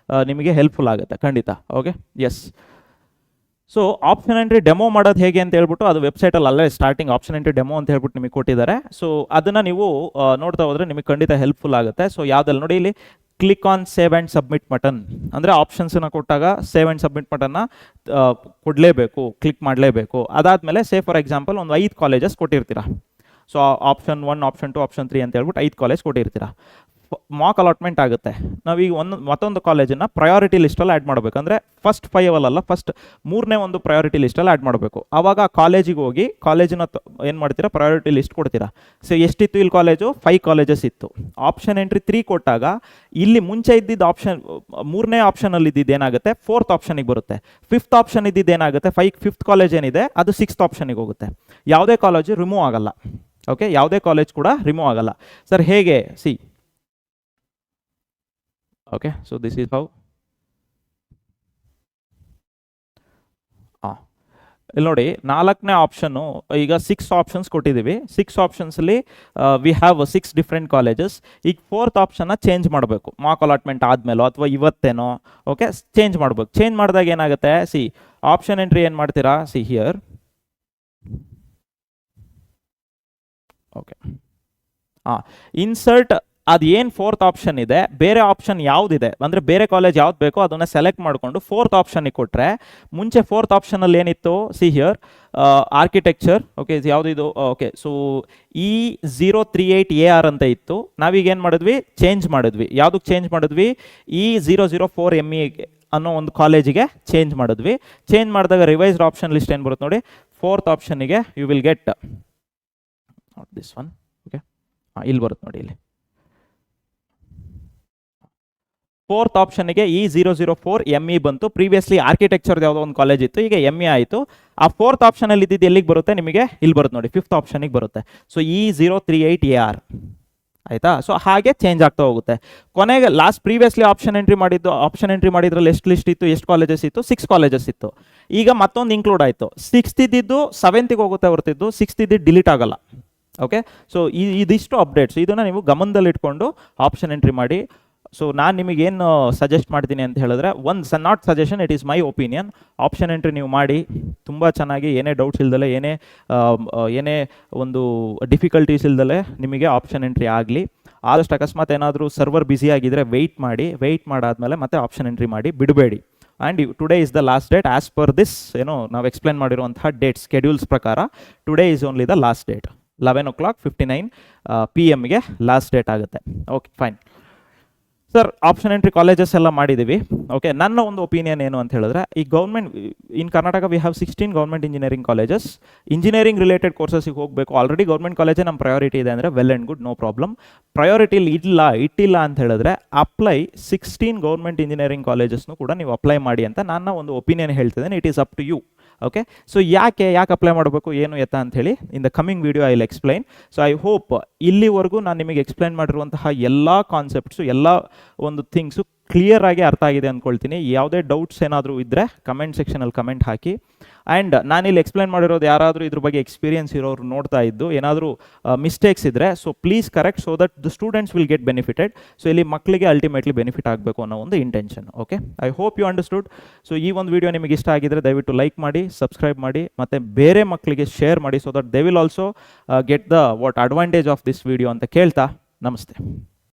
Speaker 1: ನಿಮಗೆ ಹೆಲ್ಪ್ಫುಲ್ ಆಗುತ್ತೆ ಖಂಡಿತ. Okay, yes. So option entry demo ಮಾಡೋದು ಹೇಗೆ ಅಂತ ಹೇಳ್ಬಿಟ್ಟು ಅದು ವೆಬ್ಸೈಟಲ್ಲಿ ಅಲ್ಲೇ ಸ್ಟಾರ್ಟಿಂಗ್ ಆಪ್ಷನ್ ಎಂಟ್ರಿ ಡೆಮೋ ಅಂತ ಹೇಳ್ಬಿಟ್ಟು ನಿಮಗೆ ಕೊಟ್ಟಿದ್ದಾರೆ. ಸೊ ಅದನ್ನು ನೀವು ನೋಡ್ತಾ ಹೋದರೆ ನಿಮಗೆ ಖಂಡಿತ ಹೆಲ್ಪ್ಫುಲ್ ಆಗುತ್ತೆ. ಸೊ ಯಾವುದೆಲ್ಲ ನೋಡಿ, ಇಲ್ಲಿ click on save and submit button ಅಂದರೆ ಆಪ್ಷನ್ಸನ್ನು ಕೊಟ್ಟಾಗ ಸೇವ್ ಆ್ಯಂಡ್ ಸಬ್ಮಿಟ್ ಬಟನ್ನ ಕೊಡಲೇಬೇಕು, ಕ್ಲಿಕ್ ಮಾಡಲೇಬೇಕು. ಅದಾದಮೇಲೆ ಫಾರ್ ಎಕ್ಸಾಂಪಲ್ ಒಂದು 5 ಕಾಲೇಜಸ್ ಕೊಟ್ಟಿರ್ತೀರಾ. ಸೊ ಆಪ್ಷನ್ 1, ಆಪ್ಷನ್ 2, ಆಪ್ಷನ್ 3 ಅಂತ ಹೇಳ್ಬಿಟ್ಟು 5 ಕಾಲೇಜ್ ಕೊಟ್ಟಿರ್ತೀರಾ. ಮಾಕ್ ಅಲಾಟ್ಮೆಂಟ್ ಆಗುತ್ತೆ. ನಾವೀಗ ಮತ್ತೊಂದು ಕಾಲೇಜನ್ನು ಪ್ರಯಾರಿಟಿ ಲಿಸ್ಟಲ್ಲಿ ಆ್ಯಡ್ ಮಾಡಬೇಕು. ಅಂದರೆ ಫಸ್ಟ್ 5 ಅಲ್ಲ, ಫಸ್ಟ್ 3ನೇ ಒಂದು ಪ್ರಯಾರಿಟಿ ಲಿಸ್ಟಲ್ಲಿ ಆ್ಯಡ್ ಮಾಡಬೇಕು. ಆವಾಗ ಕಾಲೇಜಿಗೆ ಹೋಗಿ ಕಾಲೇಜಿನ ಏನು ಮಾಡ್ತೀರಾ, ಪ್ರಯಾರಿಟಿ ಲಿಸ್ಟ್ ಕೊಡ್ತೀರಾ. ಸೊ ಎಷ್ಟಿತ್ತು ಇಲ್ಲಿ ಕಾಲೇಜು? 5 ಕಾಲೇಜಸ್ ಇತ್ತು. ಆಪ್ಷನ್ ಎಂಟ್ರಿ 3 ಕೊಟ್ಟಾಗ ಇಲ್ಲಿ ಮುಂಚೆ ಇದ್ದಿದ್ದು ಆಪ್ಷನ್ 3ನೇ ಆಪ್ಷನಲ್ಲಿ ಇದ್ದಿದ್ದು ಏನಾಗುತ್ತೆ, 4th ಆಪ್ಷನಿಗೆ ಬರುತ್ತೆ. 5th ಆಪ್ಷನ್ ಇದ್ದಿದ್ದು ಏನಾಗುತ್ತೆ, 5th ಕಾಲೇಜ್ ಏನಿದೆ ಅದು 6th ಆಪ್ಷನಿಗೆ ಹೋಗುತ್ತೆ. ಯಾವುದೇ ಕಾಲೇಜು ರಿಮೂವ್ ಆಗಲ್ಲ. ಓಕೆ, ಯಾವುದೇ ಕಾಲೇಜ್ ಕೂಡ ರಿಮೂವ್ ಆಗಲ್ಲ. ಸರ್ ಹೇಗೆ? C, okay, so this is how. ಇಲ್ಲಿ ನೋಡಿ, 4ನೇ ಆಪ್ಷನ್ನು, ಈಗ 6 ಆಪ್ಷನ್ಸ್ ಕೊಟ್ಟಿದ್ದೀವಿ. 6 ಆಪ್ಷನ್ಸಲ್ಲಿ ವಿ ಹ್ಯಾವ್ 6 ಡಿಫ್ರೆಂಟ್ ಕಾಲೇಜಸ್. ಈಗ 4th ಆಪ್ಷನ್ನ ಚೇಂಜ್ ಮಾಡಬೇಕು, ಮಾಕ್ ಅಲಾಟ್ಮೆಂಟ್ ಆದಮೇಲೋ ಅಥವಾ ಇವತ್ತೇನೋ. ಓಕೆ, ಚೇಂಜ್ ಮಾಡಬೇಕು. ಚೇಂಜ್ ಮಾಡಿದಾಗ ಏನಾಗುತ್ತೆ, ಸಿ ಆಪ್ಷನ್ ಎಂಟ್ರಿ ಏನು ಮಾಡ್ತೀರಾ, ಸಿ ಹಿಯರ್. ಓಕೆ, ಇನ್ಸರ್ಟ್ ಅದು ಏನು 4th ಆಪ್ಷನ್ ಇದೆ, ಬೇರೆ ಆಪ್ಷನ್ ಯಾವುದಿದೆ ಅಂದರೆ ಬೇರೆ ಕಾಲೇಜ್ ಯಾವ್ದು ಬೇಕೋ ಅದನ್ನು ಸೆಲೆಕ್ಟ್ ಮಾಡಿಕೊಂಡು 4th ಆಪ್ಷನಿಗೆ ಕೊಟ್ಟರೆ, ಮುಂಚೆ 4th ಆಪ್ಷನಲ್ಲಿ ಏನಿತ್ತು, ಸಿ ಹಿಯರ್ ಆರ್ಕಿಟೆಕ್ಚರ್. ಓಕೆ, ಯಾವುದಿದು? ಓಕೆ, ಸೊ E038AR ಅಂತ ಇತ್ತು. ನಾವೀಗ ಏನು ಮಾಡಿದ್ವಿ, ಚೇಂಜ್ ಮಾಡಿದ್ವಿ. ಯಾವುದಕ್ಕೆ ಚೇಂಜ್ ಮಾಡಿದ್ವಿ? E004ME ಅನ್ನೋ ಒಂದು ಕಾಲೇಜಿಗೆ ಚೇಂಜ್ ಮಾಡಿದ್ವಿ. ಚೇಂಜ್ ಮಾಡಿದಾಗ ರಿವೈಸ್ಡ್ ಆಪ್ಷನ್ ಲಿಸ್ಟ್ ಏನು ಬರುತ್ತೆ ನೋಡಿ, 4th ಆಪ್ಷನಿಗೆ you will get not this one. Okay, ಇಲ್ಲಿ ಬರುತ್ತೆ ನೋಡಿ, ಇಲ್ಲಿ 4th ಆಪ್ಷನ್ಗೆ E004ME ಬಂತು. ಪ್ರೀವಿಯಸ್ಲಿ ಆರ್ಕಿಟೆಕ್ಚರ್ದು ಯಾವುದೋ ಒಂದು ಕಾಲೇಜ್ ಇತ್ತು, ಈಗ ME ಆಯಿತು. ಆ 4th ಆಪ್ಷನಲ್ಲಿ ಇದ್ದಿದ್ದು ಎಲ್ಲಿಗೆ ಬರುತ್ತೆ ನಿಮಗೆ, ಇಲ್ಲಿ ಬರುತ್ತೆ ನೋಡಿ, 5th ಆಪ್ಷನಿಗೆ ಬರುತ್ತೆ. ಸೊ E038AR ಆಯಿತಾ. ಸೊ ಹಾಗೆ ಚೇಂಜ್ ಆಗ್ತಾ ಹೋಗುತ್ತೆ. ಕೊನೆಗೆ ಲಾಸ್ಟ್ ಪ್ರೀವಿಯಸ್ಲಿ ಆಪ್ಷನ್ ಎಂಟ್ರಿ ಮಾಡಿದ್ರಲ್ಲಿ ಎಷ್ಟು ಲಿಸ್ಟ್ ಇತ್ತು, ಎಷ್ಟು ಕಾಲೇಜಸ್ ಇತ್ತು? 6 ಕಾಲೇಜಸ್ ಇತ್ತು. ಈಗ ಮತ್ತೊಂದು ಇನ್ಕ್ಲೂಡ್ ಆಯಿತು. 6th ಇದ್ದಿದ್ದು 7th ಹೋಗುತ್ತೆ ಹೊರತಿದ್ದು, 6th ಇದ್ದಿದ್ದು ಡಿಲೀಟ್ ಆಗಲ್ಲ. ಓಕೆ, ಸೊ ಇದಿಷ್ಟು ಅಪ್ಡೇಟ್ಸ್. ಇದನ್ನು ನೀವು ಗಮನದಲ್ಲಿಟ್ಕೊಂಡು ಆಪ್ಷನ್ ಎಂಟ್ರಿ ಮಾಡಿ. ಸೊ ನಾನು ನಿಮಗೇನು ಸಜೆಸ್ಟ್ ಮಾಡ್ತೀನಿ ಅಂತ ಹೇಳಿದ್ರೆ, not suggestion, it is my opinion. Option entry ನೀವು ಮಾಡಿ, ತುಂಬ ಚೆನ್ನಾಗಿ ಏನೇ ಡೌಟ್ಸ್ ಇಲ್ದಲೆ, ಏನೇ ಒಂದು ಡಿಫಿಕಲ್ಟೀಸ್ ಇಲ್ದಲೆ ನಿಮಗೆ ಆಪ್ಷನ್ ಎಂಟ್ರಿ ಆಗಲಿ. ಆದಷ್ಟು ಅಕಸ್ಮಾತ್ ಏನಾದರೂ ಸರ್ವರ್ ಬ್ಯುಸಿ ಆಗಿದ್ದರೆ ವೆಯ್ಟ್ ಮಾಡಾದಮೇಲೆ ಮತ್ತೆ ಆಪ್ಷನ್ ಎಂಟ್ರಿ ಮಾಡಿ, ಬಿಡಬೇಡಿ. And today is the last date as per this, ನಾವು ಎಕ್ಸ್ಪ್ಲೇನ್ ಮಾಡಿರುವಂತಹ ಡೇಟ್ ಸ್ಕೆಡ್ಯೂಲ್ಸ್ ಪ್ರಕಾರ today is only the last date. 11:59 PM last date ಆಗುತ್ತೆ. Okay, fine sir. Option entry colleges ಎಲ್ಲ ಮಾಡಿದ್ದೀವಿ. ಓಕೆ, ನನ್ನ ಒಂದು ಒಪಿನಿಯನ್ ಏನು ಅಂತ ಹೇಳಿದ್ರೆ, ಈ government in Karnataka we have 16 government engineering colleges. Engineering related ಕೋರ್ಸಸ್ಗೆ ಹೋಗಬೇಕು, ಆಲ್ರೆಡಿ ಗೌರ್ಮೆಂಟ್ ಕಾಲೇಜೇ ನಮ್ಮ ಪ್ರಯಾರಿಟಿ ಇದೆ ಅಂದರೆ well and good, no problem. Priority ಇಟ್ಟಿಲ್ಲ ಅಂತ ಹೇಳಿದ್ರೆ ಅಪ್ಲೈ 16 ಗೌರ್ಮೆಂಟ್ ಇಂಜಿನಿಯರಿಂಗ್ ಕಾಲೇಜಸ್ನು ಕೂಡ ನೀವು ಅಪ್ಲೈ ಮಾಡಿ ಅಂತ ನನ್ನ ಒಂದು ಒಪಿನಿಯನ್ ಹೇಳ್ತಿದ್ದೇನೆ. It is up to you. Okay, so ಯಾಕೆ ಅಪ್ಲೈ ಮಾಡಬೇಕು, ಏನು ಎತ್ತ ಅಂಥೇಳಿ in the coming video I will explain. So I hope ಇಲ್ಲಿವರೆಗೂ ನಾನು ನಿಮಗೆ ಎಕ್ಸ್ಪ್ಲೈನ್ ಮಾಡಿರುವಂತಹ ಎಲ್ಲ ಕಾನ್ಸೆಪ್ಟ್ಸು, ಎಲ್ಲ ಒಂದು ಥಿಂಗ್ಸು ಕ್ಲಿಯರ್ ಆಗಿ ಅರ್ಥ ಆಗಿದೆ ಅಂದ್ಕೊಳ್ತೀನಿ. ಯಾವುದೇ ಡೌಟ್ಸ್ ಏನಾದರೂ ಇದ್ದರೆ ಕಮೆಂಟ್ ಸೆಕ್ಷನಲ್ಲಿ ಕಮೆಂಟ್ ಹಾಕಿ. ಆ್ಯಂಡ್ ನಾನಿಲ್ಲಿ ಎಕ್ಸ್ಪ್ಲೈನ್ ಮಾಡಿರೋದು ಯಾರಾದರೂ ಇದ್ರ ಬಗ್ಗೆ ಎಕ್ಸ್ಪೀರಿಯನ್ಸ್ ಇರೋರು ನೋಡ್ತಾ ಇದ್ದು ಏನಾದರೂ ಮಿಸ್ಟೇಕ್ಸ್ ಇದ್ದರೆ, so please correct, so that the students will get benefited. So ಇಲ್ಲಿ ಮಕ್ಕಳಿಗೆ ಅಲ್ಟಿಮೇಟ್ಲಿ ಬೆನಿಫಿಟ್ ಆಗಬೇಕು ಅನ್ನೋ ಒಂದು intention. Okay, I hope you understood. So ಈ ಒಂದು ವಿಡಿಯೋ ನಿಮಗೆ ಇಷ್ಟ ಆಗಿದ್ದರೆ ದಯವಿಟ್ಟು ಲೈಕ್ ಮಾಡಿ, ಸಬ್ಸ್ಕ್ರೈಬ್ ಮಾಡಿ, ಮತ್ತು ಬೇರೆ ಮಕ್ಕಳಿಗೆ ಶೇರ್ ಮಾಡಿ, so that they will also get the what advantage of this video ಅಂತ ಕೇಳ್ತಾ ನಮಸ್ತೆ.